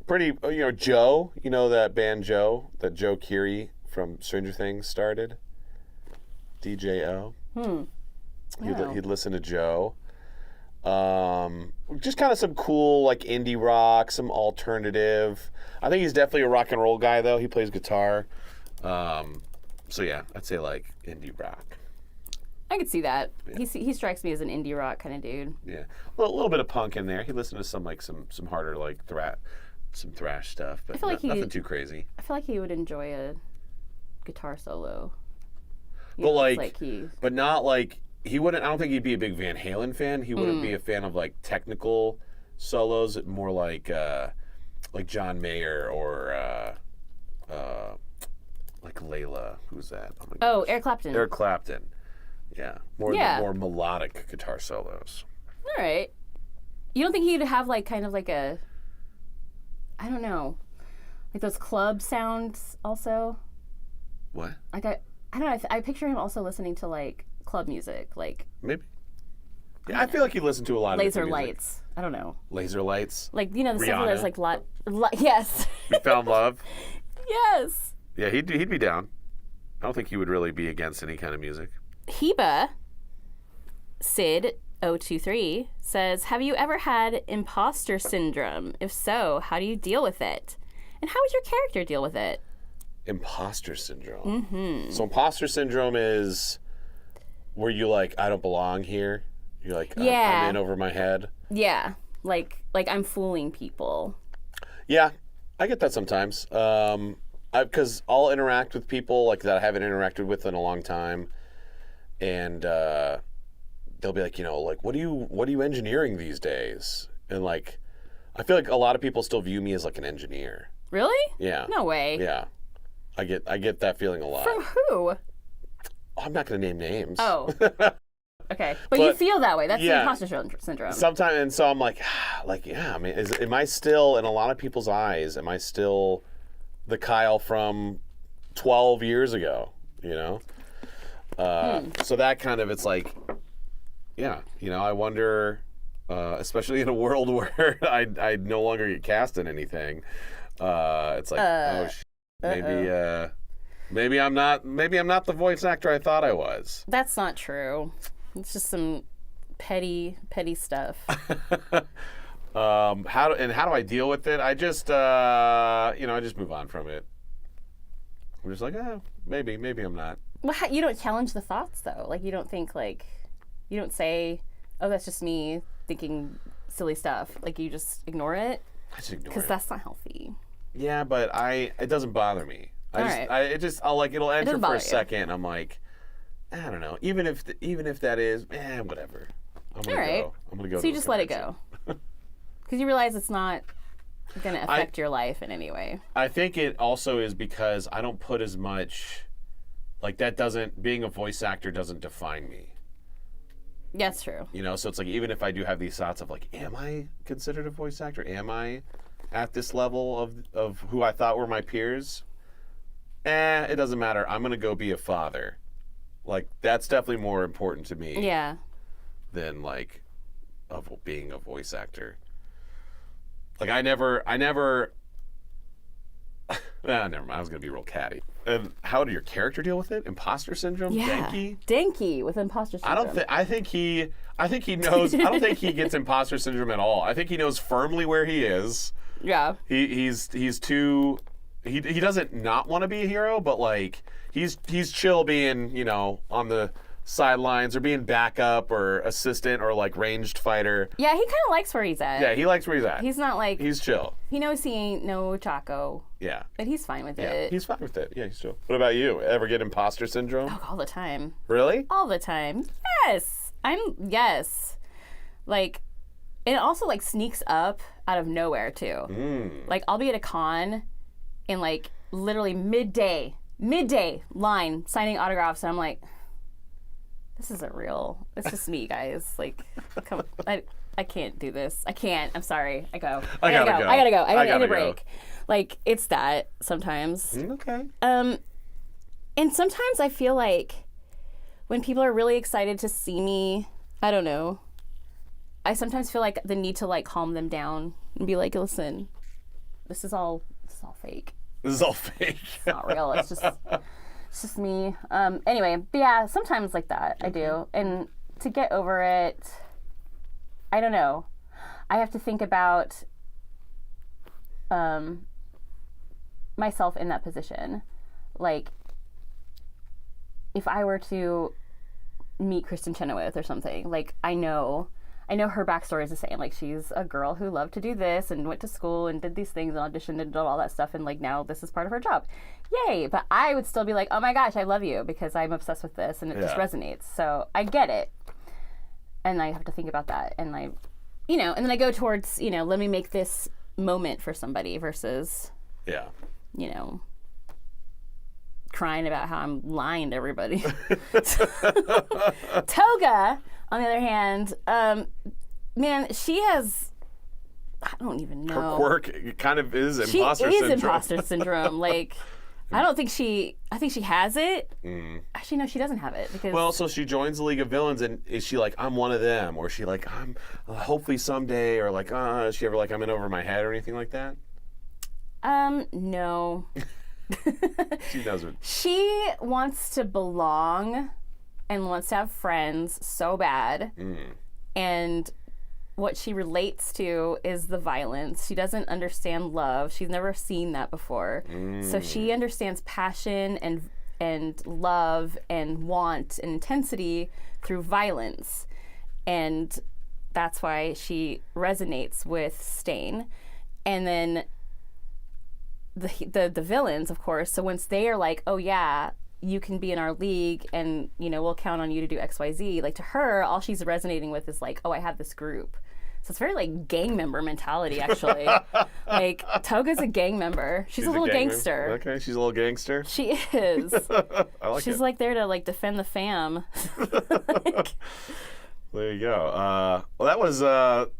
Pretty, Joe, that band Joe, that Joe Keery from Stranger Things started. DJO. He'd listen to Joe. Just kind of some cool, like, indie rock, some alternative. I think he's definitely a rock and roll guy, though. He plays guitar. So, yeah, I'd say, like, indie rock. I could see that. Yeah. He strikes me as an indie rock kind of dude. Yeah. A little bit of punk in there. He listened to some harder, like, some thrash stuff, but nothing too crazy. I feel like he would enjoy a guitar solo. You But know, it's like, he. but not like he wouldn't. I don't think he'd be a big Van Halen fan. He wouldn't be a fan of like technical solos. More like John Mayer or like Layla. Who's that? Oh, my Oh, gosh. Eric Clapton. Eric Clapton. Yeah, more Yeah. more melodic guitar solos. All right. You don't think he'd have like kind of like a, I don't know, like those club sounds also? What? Like I don't know. I picture him also listening to like club music, like Maybe. Yeah, I feel like he listened to a lot of laser different music. lights. I don't know. Laser lights. Like, you know, the stuff where there's Rihanna. like yes. We found love. Yes. Yeah, he'd be down. I don't think he would really be against any kind of music. Heba Sid 023 says, "Have you ever had imposter syndrome? If so, how do you deal with it? And how would your character deal with it?" Imposter syndrome. So imposter syndrome is where you like, I don't belong here. You're like, Yeah. I'm in over my head. Yeah. Like I'm fooling people. Yeah, I get that sometimes. Because I'll interact with people like that I haven't interacted with in a long time, and they'll be like, like, what are you engineering these days? And like, I feel like a lot of people still view me as like an engineer. Really? Yeah. No way. Yeah, I get that feeling a lot. From who? I'm not going to name names. Oh. Okay. But you feel that way. That's the yeah. imposter syndrome. Sometimes, and so I'm like, yeah. I mean, am I still, in a lot of people's eyes, am I still the Kyle from 12 years ago? So that kind of, it's like, yeah. I wonder, especially in a world where I no longer get cast in anything. It's like, maybe I'm not the voice actor I thought I was. That's not true. It's just some petty stuff. How do I deal with it? I just I just move on from it. I'm just like, maybe I'm not. Well, you don't challenge the thoughts though. Like you don't think you don't say, "Oh, that's just me thinking silly stuff." Like you just ignore it. I just ignore Because it. that's not healthy. Yeah, but it doesn't bother me. It'll enter for bother a you. second. And I'm like, I don't know. Even if that is, whatever. I'm gonna All right. go. I'm gonna go. So to you the just let it convention. go. Because you realize it's not going to affect your life in any way. I think it also is because I don't put as much, being a voice actor doesn't define me. That's true. So it's like, even if I do have these thoughts of like, am I considered a voice actor? Am I at this level of who I thought were my peers? It doesn't matter. I'm going to go be a father. Like, that's definitely more important to me Yeah. than of being a voice actor. Like, I never never mind. I was gonna be real catty. And how did your character deal with it? Imposter syndrome? Yeah. Denki? Denki with imposter syndrome. I think he knows. I don't think he gets imposter syndrome at all. I think he knows firmly where he is. Yeah. He's too. He doesn't not want to be a hero, but he's chill being on the sidelines or being backup or assistant or ranged fighter. Yeah, he kind of likes where he's at. Yeah, he likes where he's at. He's not He's chill. he knows he ain't no Chaco, Yeah. but he's fine with Yeah, it. he's fine with it. Yeah, he's chill. What about you? Ever get imposter syndrome? Oh, all the time. Really? All the time. Yes. Yes. It also sneaks up out of nowhere too. I'll be at a con and literally midday line signing autographs and I'm like, this isn't real. It's just me, guys. Come, I can't do this. I can't. I'm sorry. I gotta go. I gotta break. It's that sometimes. Okay. And sometimes I feel like when people are really excited to see me, I don't know, I sometimes feel like the need to calm them down and be like, listen, this is all fake. This is all fake. It's not real. It's just me. Anyway, but yeah, sometimes like that I do. And to get over it, I don't know. I have to think about myself in that position. If I were to meet Kristen Chenoweth or something, I know I know her backstory is the same. Like, she's a girl who loved to do this and went to school and did these things and auditioned and did all that stuff. And, like, now this is part of her job. Yay. But I would still be like, oh, my gosh, I love you because I'm obsessed with this and it just resonates. So I get it. And I have to think about that. And and then I go towards, let me make this moment for somebody versus, crying about how I'm lying to everybody. Toga, on the other hand, man, she has, I don't even know. Her quirk kind of is imposter syndrome. She is imposter syndrome. Like, I think she has it. Actually, no, she doesn't have it. Because well, so she joins the League of Villains, and is she like, I'm one of them? Or is she like, I'm hopefully someday? Or like, is she ever like, I'm in over my head or anything like that? No. She doesn't. She wants to belong and wants to have friends so bad. And what she relates to is the violence. She doesn't understand love. She's never seen that before. So she understands passion and love and want and intensity through violence. And that's why she resonates with Stain. And then the villains, of course, so once they are like, oh yeah, you can be in our league and we'll count on you to do XYZ, like to her all she's resonating with is like, oh, I have this group. So it's very like gang member mentality, actually. Like, Toga's a gang member. She's a little gangster. Okay, she's a little gangster. She is. I like she's it. like there to like defend the fam. There you go. Well, that was,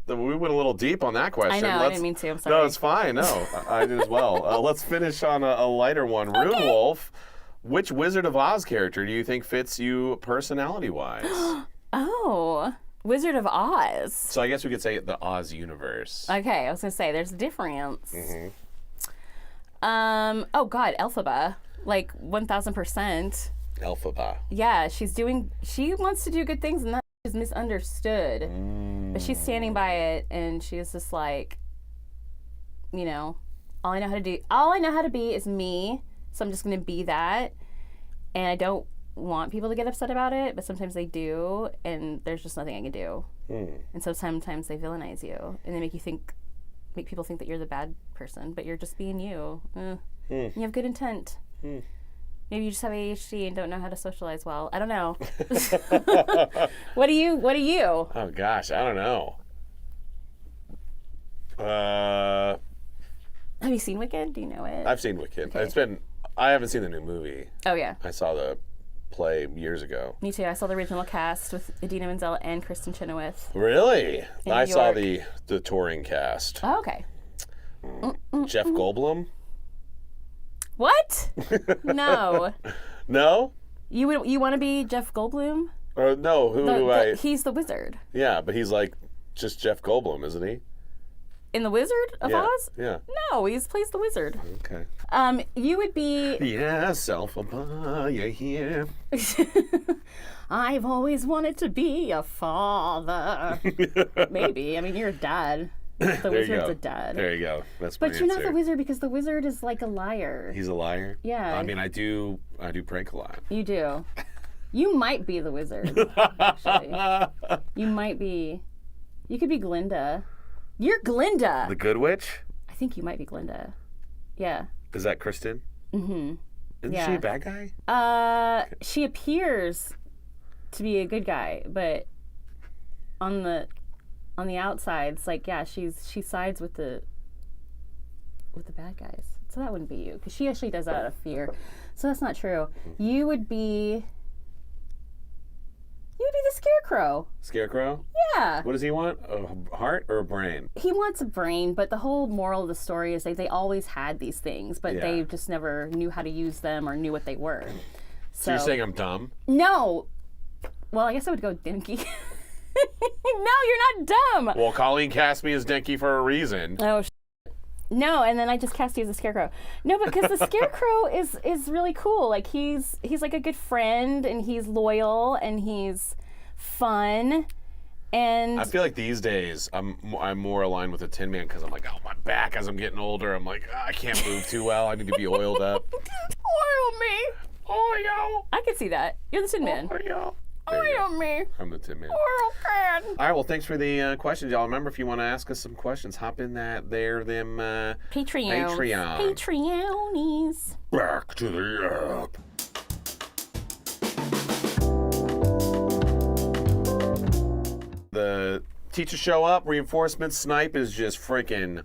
we went a little deep on that question. I know, I didn't mean to, I'm sorry. No, it's fine. No, I did as well. Let's finish on a lighter one. Okay. Rune Wolf, which Wizard of Oz character do you think fits you personality-wise? Oh, Wizard of Oz. So I guess we could say the Oz universe. Okay, I was going to say, there's a difference. Oh, God, Elphaba. Like, 1,000%. Elphaba. Yeah, she wants to do good things, and that is misunderstood. But she's standing by it, and she's just like, all I know how to be is me, so I'm just going to be that. And I don't want people to get upset about it, but sometimes they do, and there's just nothing I can do. And so sometimes they villainize you, and they make people think that you're the bad person, but you're just being you. You have good intent. Maybe you just have ADHD and don't know how to socialize well. I don't know. What do you? Oh gosh, I don't know. Have you seen Wicked? Do you know it? I've seen Wicked. Okay. I haven't seen the new movie. Oh yeah. I saw the play years ago. Me too. I saw the original cast with Idina Menzel and Kristen Chenoweth. Really? I saw York. the touring cast. Oh, okay. Jeff Goldblum? What? No. No? You want to be Jeff Goldblum? Or no, who do I... He's the wizard. Yeah, but he's like just Jeff Goldblum, isn't he? In the Wizard of Oz? Yeah. No, he plays the wizard. Okay. You would be... Yes, Elphaba, you're here. I've always wanted to be a father. Maybe. I mean, you're a dad. The wizard's a dad. There you go. That's my But you're not answer. the wizard because the wizard is like a liar. He's a liar? Yeah. I mean, I do prank a lot. You do. You might be the wizard, actually. You might be. You could be Glinda. You're Glinda. The Good Witch? I think you might be Glinda. Yeah. Is that Kristen? Mm-hmm. Isn't she a bad guy? She appears to be a good guy, but on the outside, it's like, yeah, she sides with the bad guys. So that wouldn't be you, because she actually does that out of fear. So that's not true. You would be the Scarecrow. Scarecrow? Yeah. What does he want? A heart or a brain? He wants a brain, but the whole moral of the story is they always had these things, but they just never knew how to use them or knew what they were. So you're saying I'm dumb? No. Well, I guess I would go Denki. No, you're not dumb. Well, Colleen cast me as Denki for a reason. Oh, no, and then I just cast you as a Scarecrow. No, because the Scarecrow is really cool. Like, he's like a good friend, and he's loyal, and he's fun, and... I feel like these days I'm more aligned with the Tin Man because I'm like, oh, my back as I'm getting older. I'm like, I can't move too well. I need to be oiled up. Oil me. Oil. I could see that. You're the Tin Man. Oil. There you go. me. I'm the Tin Man. Oh, God. All right, well, thanks for the questions, y'all. Remember, if you want to ask us some questions, hop in them Patreon. Patreonies. Back to the app. The teachers show up, reinforcements, Snipe is just freaking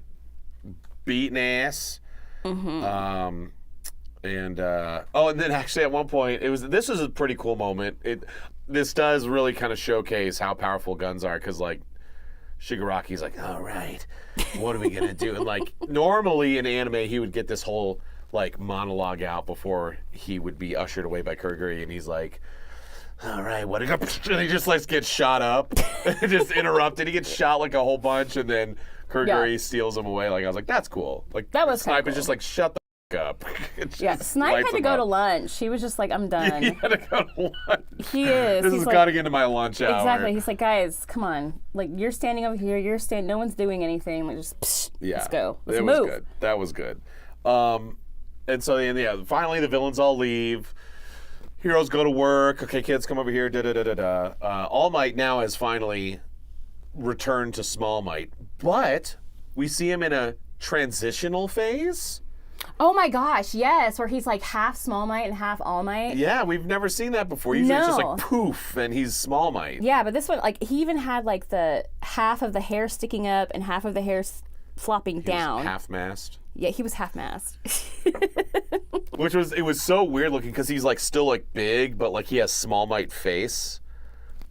beating ass. Mm-hmm. And then actually at one point, this was a pretty cool moment. This does really kind of showcase how powerful guns are, because like Shigaraki's like, all right, what are we gonna do? And like normally in anime, he would get this whole like monologue out before he would be ushered away by Kurogiri, and he's like, all right, what? And he just like gets shot up, just interrupted. He gets shot like a whole bunch, and then Kurogiri steals him away. Like I was like, that's cool. Like that was Snipe cool. is just like, shut the up. Yeah, Snipe had to go to lunch. He was just like, I'm done. He had to go to lunch. He is. This has got to get into my lunch hour. Exactly. He's like, guys, come on. Like, you're standing over here. No one's doing anything. Like, just, let's go. Let's move. Was good. That was good. And so, finally the villains all leave. Heroes go to work. Okay, kids, come over here. All Might now has finally returned to Small Might, but we see him in a transitional phase. Oh my gosh, yes, where he's like half Small Might and half All Might. Yeah, we've never seen that before. Usually it's just like poof, and he's Small Might. Yeah, but this one, like, he even had like the half of the hair sticking up and half of the hair flopping down. Half-mast. Yeah, he was half-mast. It was so weird looking, because he's like still like big, but like he has Small Might face.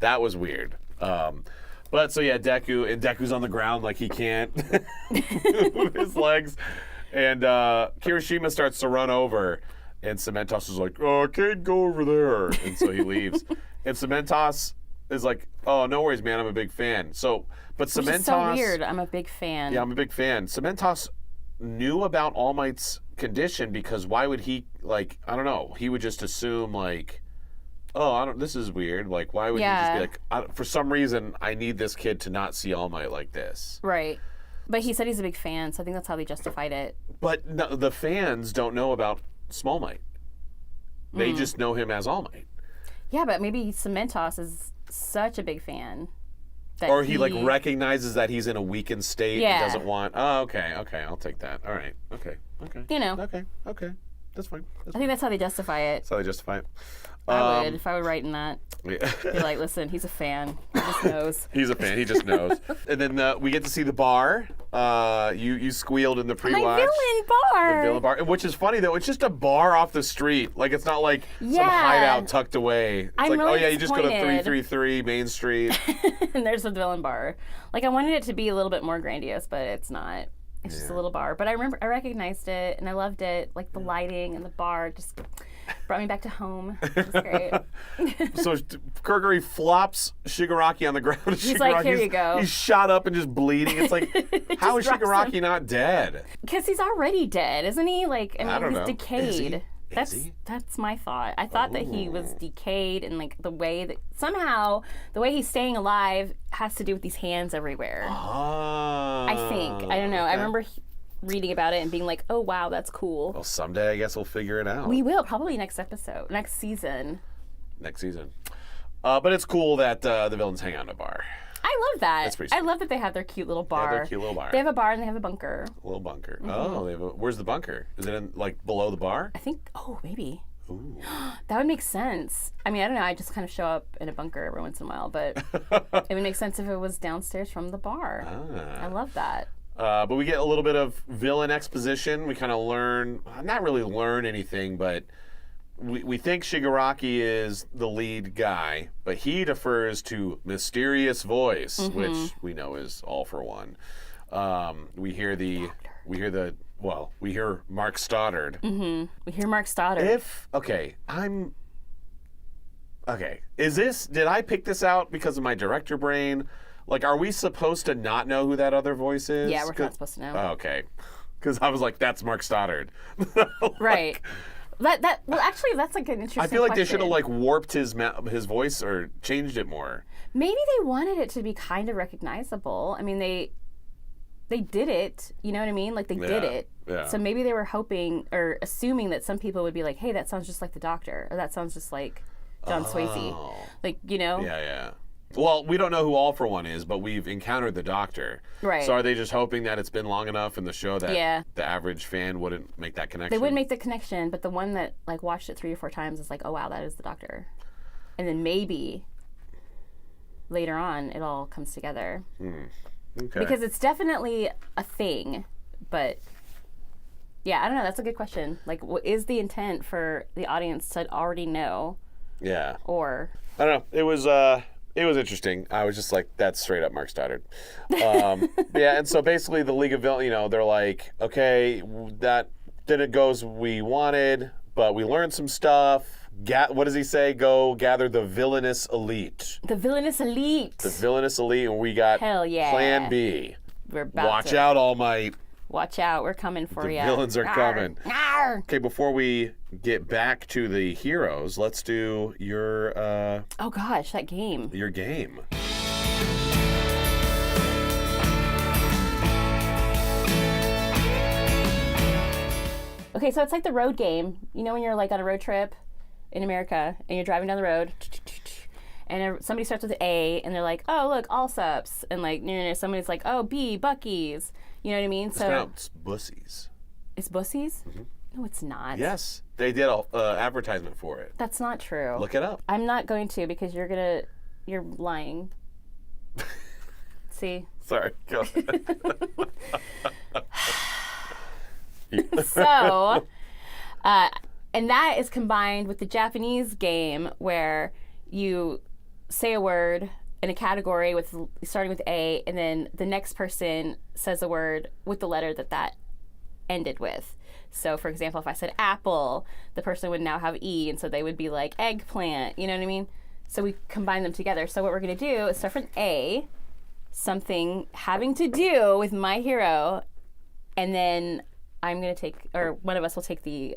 That was weird. But so yeah, Deku's on the ground like he can't move his legs. And Kirishima starts to run over, and Cementos is like, oh, I can't go over there. And so he leaves. And Cementos is like, oh, no worries, man, I'm a big fan. But Cementos... Which is so weird, I'm a big fan. Yeah, I'm a big fan. Cementos knew about All Might's condition, because why would he, like, I don't know, he would just assume, like, oh, this is weird. Like, why would he just be like, for some reason, I need this kid to not see All Might like this. Right. But he said he's a big fan, so I think that's how they justified it. But no, the fans don't know about Small Might. They just know him as All Might. Yeah, but maybe Cementos is such a big fan. Or he like recognizes that he's in a weakened state and doesn't want, okay, I'll take that. All right, okay. You know. Okay. That's fine. I think that's how they justify it. That's how they justify it. I would, if I were writing that. Yeah. Be like, listen, he's a fan. He just knows. He's a fan. He just knows. And then we get to see the bar. You squealed in the pre-watch. My villain bar. The villain bar. Which is funny, though. It's just a bar off the street. Like, it's not like some hideout tucked away. It's like, really you just go to 333 Main Street. And there's the villain bar. Like, I wanted it to be a little bit more grandiose, but it's not. It's just a little bar. But I recognized it, and I loved it. Like, the lighting and the bar just brought me back to home. It was great. So Kurogiri flops Shigaraki on the ground. He's like, here you go. He's shot up and just bleeding. It's like, how is Shigaraki not dead? Because he's already dead, isn't he? Like, I mean, he's decayed. Is he? That's my thought. I thought that he was decayed, and like the way that somehow the way he's staying alive has to do with these hands everywhere. Oh. I think. I don't know. Okay. I remember reading about it and being like, oh wow, that's cool. Well, someday I guess we'll figure it out. We will, probably next season. But it's cool that the villains hang out in a bar. I love that. That's pretty sweet. I love that they have their cute little bar. They have their cute little bar. They have a bar and they have a bunker. A little bunker. Mm-hmm. Oh, where's the bunker? Is it in, like, below the bar? I think, maybe. Ooh. That would make sense. I mean, I don't know. I just kind of show up in a bunker every once in a while, but it would make sense if it was downstairs from the bar. I love that. But we get a little bit of villain exposition. We kind of not really learn anything, but we think Shigaraki is the lead guy, but he defers to mysterious voice, which we know is All for One. We hear Mark Stoddard. Mm-hmm. We hear Mark Stoddard. Did I pick this out because of my director brain? Like, are we supposed to not know who that other voice is? Yeah, we're not supposed to know. Oh, okay. Because I was like, that's Mark Stoddard. Right. Well, actually, that's like an interesting I feel like question. they should have like warped his voice or changed it more. Maybe they wanted it to be kind of recognizable. I mean, they did it. You know what I mean? Like, they did it. Yeah. So maybe they were hoping or assuming that some people would be like, hey, that sounds just like the doctor. Or that sounds just like John Swayze. Like, you know? Yeah. Well, we don't know who All for One is, but we've encountered the Doctor. Right. So are they just hoping that it's been long enough in the show that the average fan wouldn't make that connection? They wouldn't make the connection, but the one that like watched it 3 or 4 times is like, oh wow, that is the Doctor. And then maybe later on it all comes together. Okay. Because it's definitely a thing, but yeah, I don't know. That's a good question. Like, what is the intent for the audience to already know? Yeah. Or I don't know. It was interesting. I was just like, that's straight up Mark Stoddard. Yeah, and so basically the League of Villains, you know, they're like, okay, that didn't go as we wanted, but we learned some stuff. What does he say? Go gather the villainous elite. the villainous elite. The villainous elite, and we got Hell yeah. Plan B. We're about Watch to. out, All Might. Watch out. We're coming for you. The villains are coming. Arr. Okay, before we get back to the heroes, let's do your Oh gosh, that game. your game. Okay, so it's like the road game. You know when you're like on a road trip in America and you're driving down the road and somebody starts with A and they're like, oh, look, Allsups. And like, somebody's like, oh, B, Bucky's. You know what I mean? It's So pronounced Bussies. it's Bussies? No, it's not. Yes, they did an advertisement for it. That's not true. Look it up. I'm not going to because you're lying. See? Sorry, go ahead. So, and that is combined with the Japanese game where you say a word in a category with starting with A, and then the next person says a word with the letter that ended with. So, for example, if I said apple, the person would now have E, and so they would be like eggplant. You know what I mean? So we combine them together. So what we're going to do is start with A, something having to do with my hero, and then I'm going to take, or one of us will take the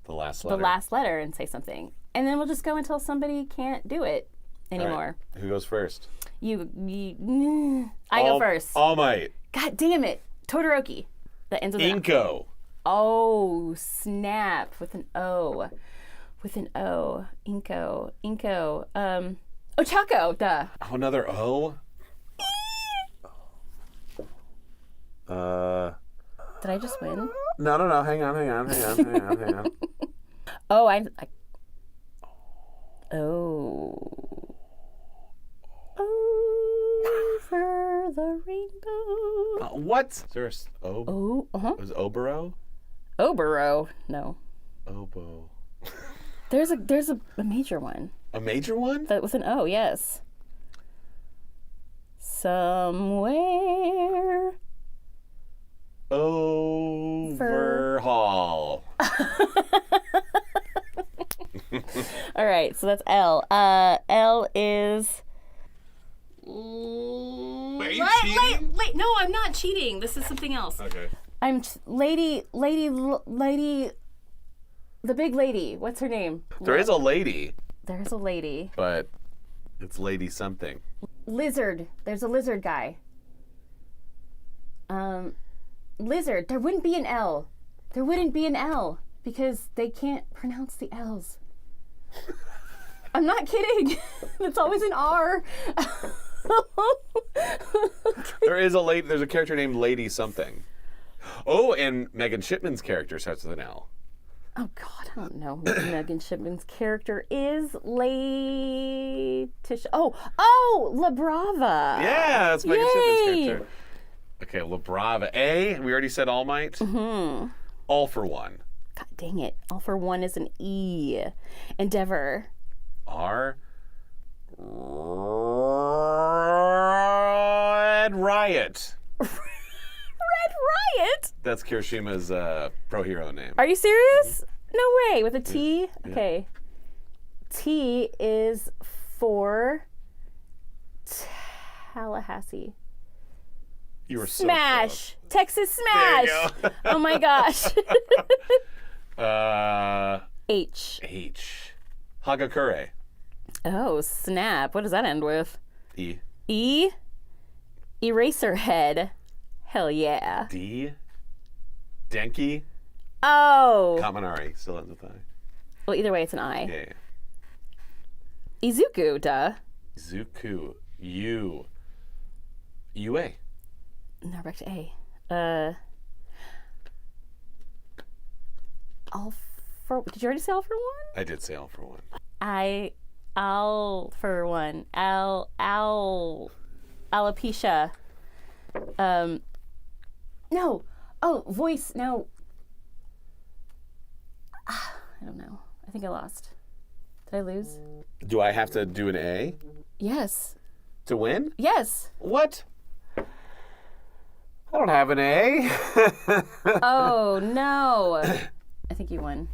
last the letter. last letter and say something. And then we'll just go until somebody can't do it All right. anymore. Who goes first? I go first. All Might. God damn it. Todoroki. That ends with an Inko. Oh, snap. With an O. With an O. Inko. Ochako. Duh. Oh, another O? Did I just win? No. Hang on. Oh, Oh. Over the rainbow. What? There's Oh, Was it Obero? Obero. No. Obo. There's a major one. A major one? That with an O, yes. Somewhere. Overhaul. All right, so that's L. L is. Are you cheating? Wait, no, I'm not cheating. This is something else. Okay. I'm lady, the big lady. What's her name? There is a lady, There's a lady. but it's Lady something. Lizard. There's a lizard guy. Lizard. There wouldn't be an L. There wouldn't be an L because they can't pronounce the L's. I'm not kidding. It's always an R. There is a lady. There's a character named Lady something. Oh, and Megan Shipman's character starts with an L. Oh God, I don't know who Megan Shipman's character is. Letitia. Oh, La Brava. Yeah, that's Megan Shipman's Yay. character. Okay, La Brava. A. We already said All Might. Mm-hmm. All for One. God dang it. All for one is an E. Endeavor. R. Red Riot. Red Riot? That's Kirishima's pro hero name. Are you serious? No way. With a T? Okay. T is for Tallahassee. You were so Smash. Texas Smash. There you go. Oh my gosh. close. H. H. Hagakure. Oh, snap. What does that end with? E. E. Eraserhead. Hell yeah. D. Denki. Oh. Kaminari. Still ends with I. Well, either way, it's an I. Yeah. Izuku, duh. Izuku. UA. No, back to A. All for... Did you already say all for one? I did say all for one. All for one. Alopecia. No. Oh, voice. No. I don't know. I think I lost. Did I lose? Do I have to do an A Yes. to win? Yes. What? I don't have an A. Oh, no. I think you won.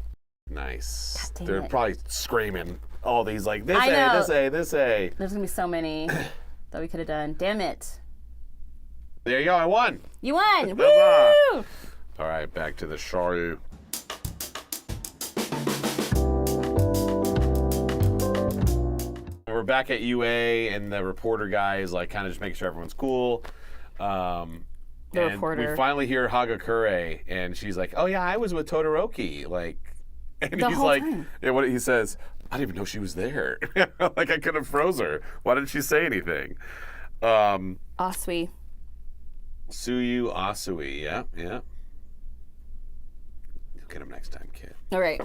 Nice. God dang They're it. probably screaming all these like this I A, know. this A, this A. There's going to be so many that we could have done. Damn it. There you go. I won. You won. Huzzah. Woo! All right, back to the show. We're back at UA, and the reporter guy is like kind of just making sure everyone's cool. And reporter. we finally hear Hagakure, and she's like, "Oh yeah, I was with Todoroki." Like, and The he's whole like, time. and what he says, "I didn't even know she was there. Like I could have froze her. Why didn't she say anything?" Asui. Suyu Asui, yeah. You'll get him next time, kid. All right.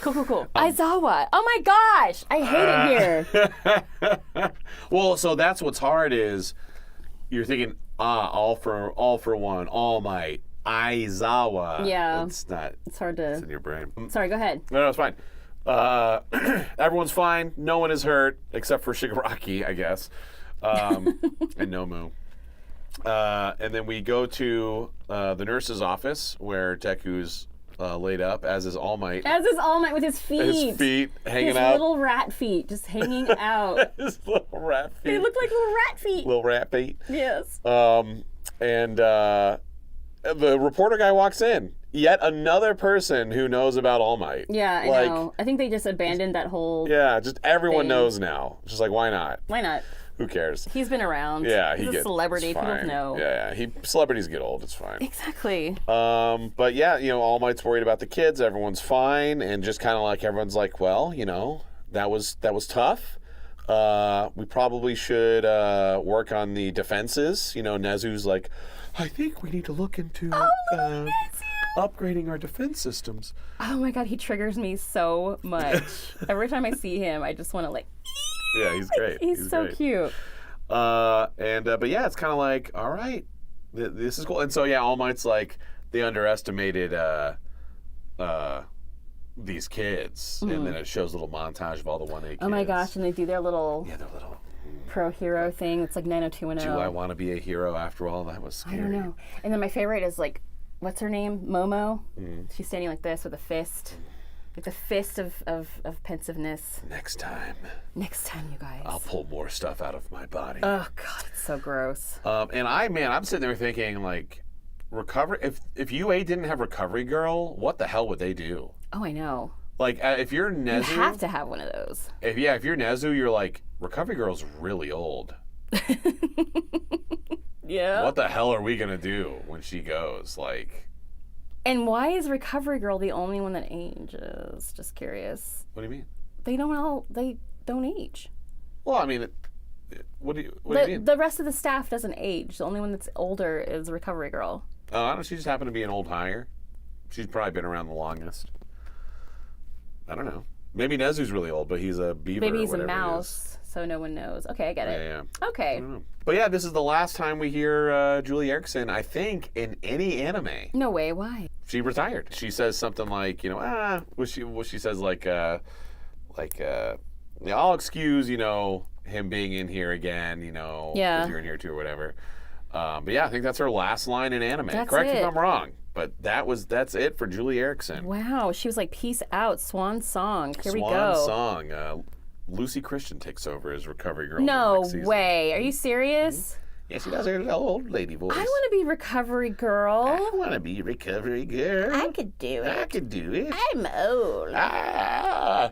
Cool. Aizawa. Oh my gosh. I hate it here. Well, so that's what's hard is you're thinking, all for one, All Might, Aizawa. Yeah. It's not. It's hard It's in to... your brain. Sorry, go ahead. No, it's fine. Everyone's fine. No one is hurt except for Shigaraki, I guess, and Nomu. And then we go to the nurse's office where Deku's laid up, as is All Might. As is All Might with his feet. His feet hanging His out. little rat feet just hanging out. His little rat feet. They look like little rat feet. Little rat feet. Yes. And the reporter guy walks in. Yet another person who knows about All Might. Yeah, I Like, know. I think they just abandoned that whole... Yeah, just everyone thing. knows now. Just like, why not? Why not? Who cares? He's been around. Yeah, He's he a gets celebrity. it's People fine. know. Yeah. Celebrities get old. It's fine. Exactly. But yeah, All Might's worried about the kids. Everyone's fine, and just kind of like everyone's like, well, that was tough. We probably should work on the defenses. Nezu's like, I think we need to look into upgrading our defense systems. Oh my god, he triggers me so much. Every time I see him, I just want to Yeah, he's great. He's so great. cute. But yeah, it's kind of like, all right, this is cool. And so yeah, All Might's like, they underestimated these kids, and then it shows a little montage of all the 1A kids. Oh my gosh, and they do their little Yeah, they're little. pro hero thing. It's like 90210. Do I want to be a hero after all? That was scary. I don't know. And then my favorite is like, what's her name? Momo. She's standing like this with a fist. Like the fist of pensiveness. Next time, Next time, you guys. I'll pull more stuff out of my body. Oh god, it's so gross. And I'm sitting there thinking like, recovery. If UA didn't have Recovery Girl, what the hell would they do? Oh, I know. Like, if you're You Nezu, have to have one of those. if you're Nezu, you're like, Recovery Girl's really old. Yeah. What the hell are we gonna do when she goes? Like, And why is Recovery Girl the only one that ages? Just curious. what do you mean? They don't age. Well, I mean, what do you mean? The rest of the staff doesn't age. The only one that's older is Recovery Girl. I don't know. She just happened to be an old hire. She's probably been around the longest. I don't know. Maybe Nezu's really old, but he's a beaver. Maybe or he's a whatever he is. mouse, so no one knows. Okay, I get it. Yeah. Okay. I don't know. But yeah, this is the last time we hear Julie Erickson, I think, in any anime. No way. Why? She retired. She says something like, she says yeah, I'll excuse, him being in here again, Yeah. because you're in here too or whatever. But yeah, I think that's her last line in anime. That's Correct me it. if I'm wrong, but that's it for Julie Erickson. Wow. She was like, "Peace out, Swan Song. Here we Swan go." song. Lucy Christian takes over as Recovery Girl. in the No next season. way. Are you serious? Yeah, she does her old lady voice. I want to be Recovery Girl. I want to be Recovery Girl. I could do I it. could do it. I'm old. Ah.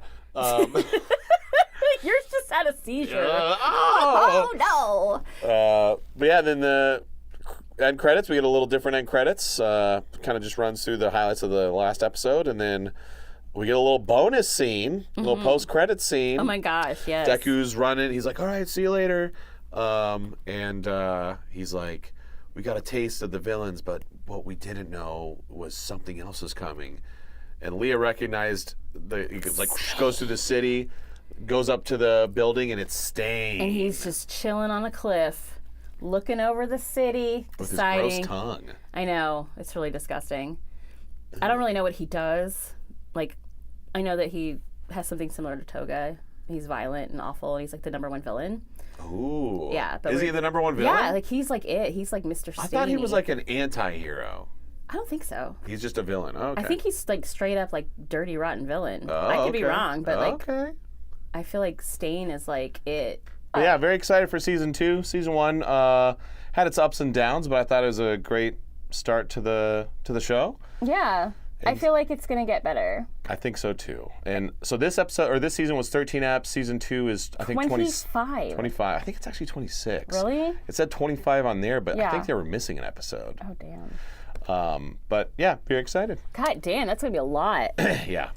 You're just had a seizure. Oh. Oh no. But yeah, then the end credits, we get a little different end credits. Kind of just runs through the highlights of the last episode, and then we get a little bonus scene, a little post-credit scene. Oh my gosh, yes. Deku's running. He's like, all right, see you later. And he's like, we got a taste of the villains, but what we didn't know was something else was coming. And Leah recognized, he goes through the city, goes up to the building, and it's Stain. And he's just chilling on a cliff, looking over the city, with deciding. his gross tongue. I know, it's really disgusting. I don't really know what he does. Like, I know that he has something similar to Toga. He's violent and awful, and he's like the #1 villain. Ooh. Yeah, but is he the #1 villain? Yeah, like he's like it. He's like Mr. Stain. I thought he was like an anti-hero. I don't think so. He's just a villain. Okay. I think he's like straight up like dirty, rotten villain. Oh, I could be okay. wrong, but like Okay. I feel like Stain is like it. But yeah, very excited for season 2. Season 1 had its ups and downs, but I thought it was a great start to the show. Yeah. I feel like it's gonna get better. I think so too. And so this episode or this season was 13 eps. Season 2 is I think 25. 25. I think it's actually 26. Really? It said 25 on there, but I Yeah. think they were missing an episode. Oh damn. But yeah, very excited. God damn, that's gonna be a lot. Yeah.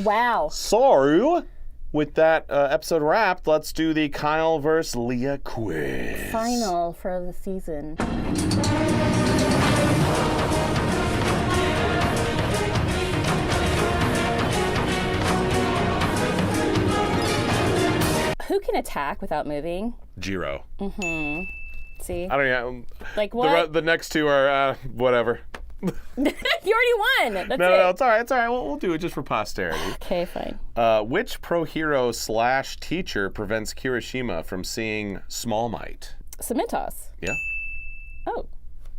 Wow. So with that episode wrapped, let's do the Kyle vs. Leah quiz. Final for the season. Who can attack without moving? Jiro. See? I don't know. Like what? The next two are whatever. You already won. That's it. No, it's all right. It's all right. We'll do it just for posterity. Okay, fine. Which pro hero / teacher prevents Kirishima from seeing Small Might? Cementos. Yeah. Oh.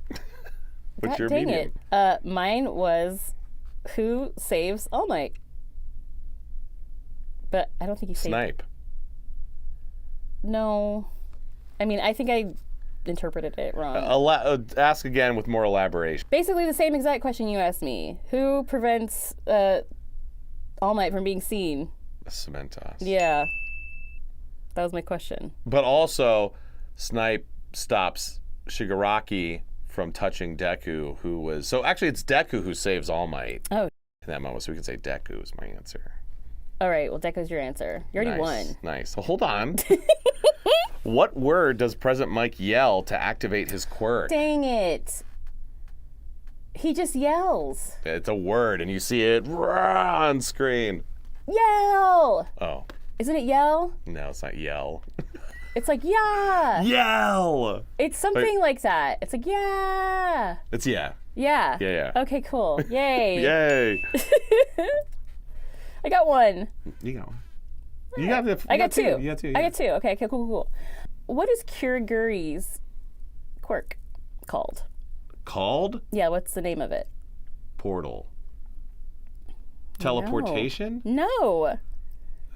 What's God your dang medium? it. Mine was who saves All Might. But I don't think he saved. Snipe. No. I mean, I think I interpreted it wrong. Ask again with more elaboration. Basically the same exact question you asked me. Who prevents All Might from being seen? Cementos. Yeah. That was my question. But also, Snipe stops Shigaraki from touching Deku, who was... So actually, it's Deku who saves All Might Oh. in that moment, so we can say Deku is my answer. All right, well, Deko's your answer. You already won. Nice. Well, hold on. What word does President Mike yell to activate his quirk? Dang it. He just yells. It's a word, and you see it on screen. Yell! Oh, Isn't it yell? no, it's not yell. It's like, yeah. Yell! It's something like that. It's like, yeah. It's yeah. Yeah. Yeah. Okay, cool. Yay. Yay! I got one. You got one. You got the. I got two. You got two. I got two. Okay, cool. What is Kurogiri's quirk called? Called Yeah, what's the name of it? portal. Teleportation? No. I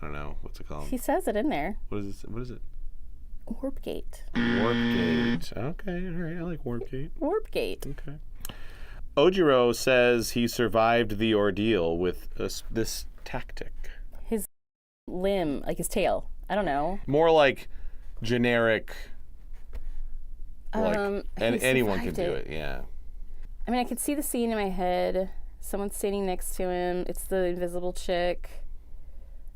don't know. What's it called? He says it in there. What is it? What is it? Warp gate. Warp gate. Okay, all right. I like warp gate. Warp gate. Okay. Ojiro says he survived the ordeal with this tactic. His limb, like his tail. I don't know. More like generic. Like, and he anyone can survived do it. Yeah. I mean, I could see the scene in my head. Someone's standing next to him. It's the invisible chick.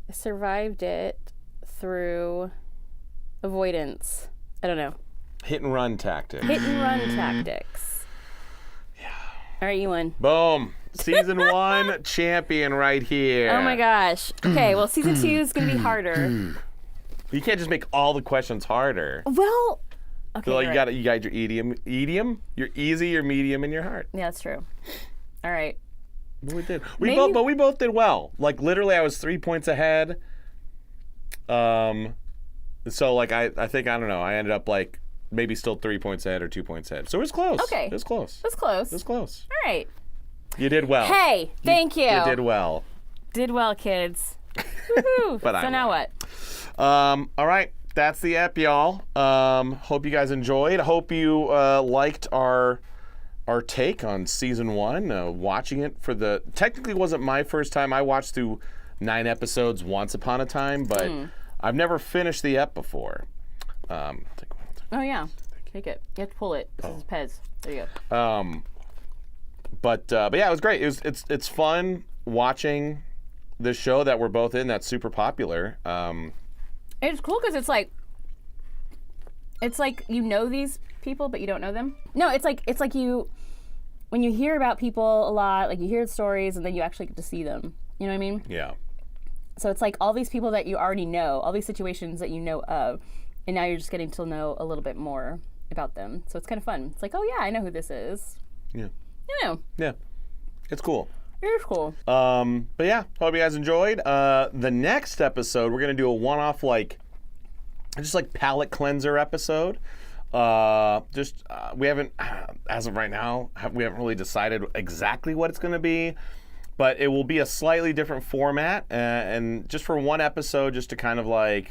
I survived it through avoidance. I don't know. Hit and run tactic. Hit and run tactics. Yeah. All right, you won. Boom. Season 1 champion right here. Oh my gosh. Okay, well, season 2 is going to be harder. You can't just make all the questions harder. Well, okay. So, like, you're you right. got your idiom, your easy, your medium, and your hard. Yeah, that's true. All right. We did. Maybe- We both did well. Like literally, I was 3 points ahead. So like I think I don't know. I ended up like maybe still 3 points ahead or 2 points ahead. So it was close. Okay. It was close. That's close. It was close. All right. You did well. Hey, thank you. You did well. Did well, kids. Woohoo. But so I now won. what? All right. That's the ep, y'all. Hope you guys enjoyed. Hope you liked our take on season 1. Watching it for the technically wasn't my first time. I watched through 9 episodes once upon a time, but I've never finished the ep before. Take one. Oh, yeah. Take it. You have to pull it. This is Pez. There you go. But yeah, it was great. It's fun watching this show that we're both in that's super popular. It's cool because it's like you know these people, but you don't know them. No, it's like you, when you hear about people a lot, like you hear stories and then you actually get to see them. You know what I mean? Yeah. So it's like all these people that you already know, all these situations that you know of, and now you're just getting to know a little bit more about them. So it's kind of fun. It's like, oh yeah, I know who this is. Yeah. You know. Yeah. It's cool. It is cool. But yeah, hope you guys enjoyed. The next episode, we're going to do a one-off, just like palate cleanser episode. We haven't, as of right now, we haven't really decided exactly what it's going to be. But it will be a slightly different format, and just for one episode, just to kind of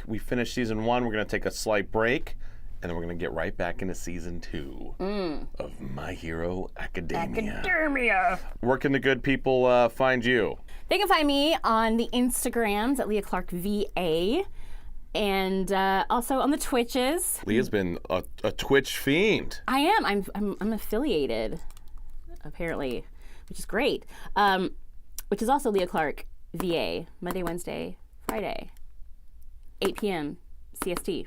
we finish season 1, we're going to take a slight break, and then we're going to get right back into season 2 of My Hero Academia. Where can the good people find you? They can find me on the Instagrams at Leah Clark VA, and also on the Twitches. Leah's been a Twitch fiend. I am. I'm affiliated, apparently, which is great. Which is also Leah Clark VA, Monday, Wednesday, Friday, 8 p.m. CST.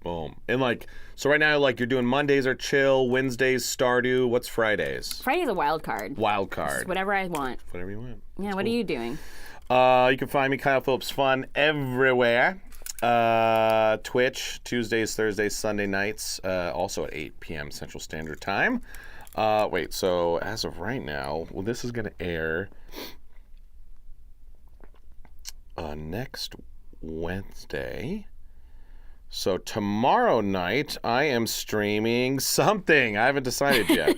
Boom. And so right now, you're doing Mondays are chill, Wednesdays Stardew. What's Fridays? Friday's a wild card. Wild card. Just whatever I want. Whatever you want. Yeah, what are you doing? You can find me, Kyle Phillips Fun, everywhere. Twitch, Tuesdays, Thursdays, Sunday nights, also at 8 p.m. Central Standard Time. So as of right now, this is going to air next Wednesday. So tomorrow night, I am streaming something. I haven't decided yet.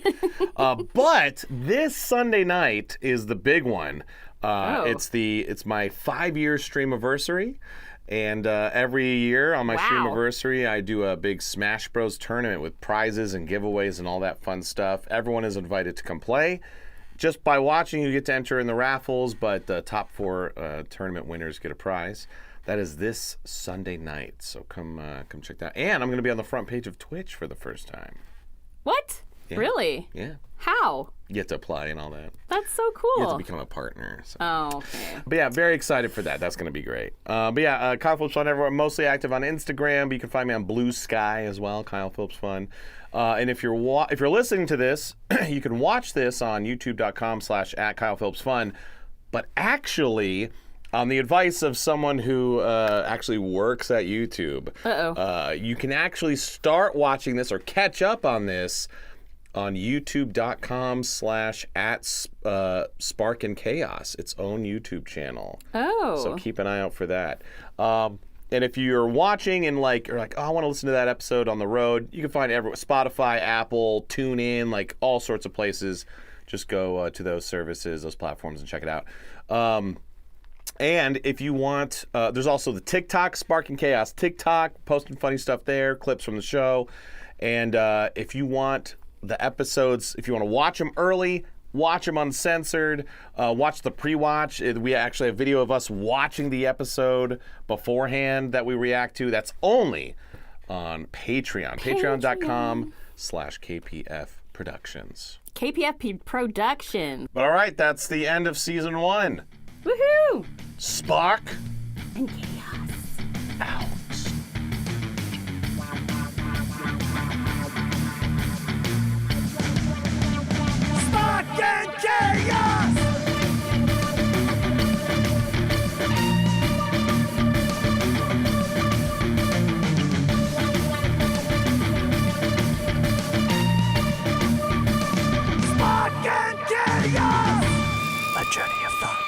But this Sunday night is the big one. It's my 5-year streamiversary. And every year on my streamiversary, I do a big Smash Bros. Tournament with prizes and giveaways and all that fun stuff. Everyone is invited to come play. Just by watching, you get to enter in the raffles, but the top 4 tournament winners get a prize. That is this Sunday night, so come check that out. And I'm going to be on the front page of Twitch for the first time. What? Yeah. Really? Yeah. How? You get to apply and all that. That's so cool. You have to become a partner. So. Oh, okay. But yeah, very excited for that. That's going to be great. Kyle Phillips Fun everywhere. Mostly active on Instagram, but you can find me on Blue Sky as well, Kyle Phillips Fun. And if you're listening to this, you can watch this on youtube.com/@KylePhillipsFun. But actually, on the advice of someone who actually works at YouTube, you can actually start watching this or catch up on this on youtube.com/@SparkandChaos, its own YouTube channel. Oh. So keep an eye out for that. And if you're watching and you're like, oh, I want to listen to that episode on the road, you can find Spotify, Apple, TuneIn, all sorts of places. Just go to those services, those platforms, and check it out. And if you want, there's also the TikTok, Spark and Chaos TikTok, posting funny stuff there, clips from the show. And if you want the episodes, if you want to watch them early, watch them uncensored, watch the pre-watch. We actually have video of us watching the episode beforehand that we react to. That's only on Patreon. Patreon.com/KPF Productions. KPF Productions. But all right, that's the end of season 1. Woohoo! Spark And Chaos. out. Spark and chaos! Spark and chaos! A journey of thought.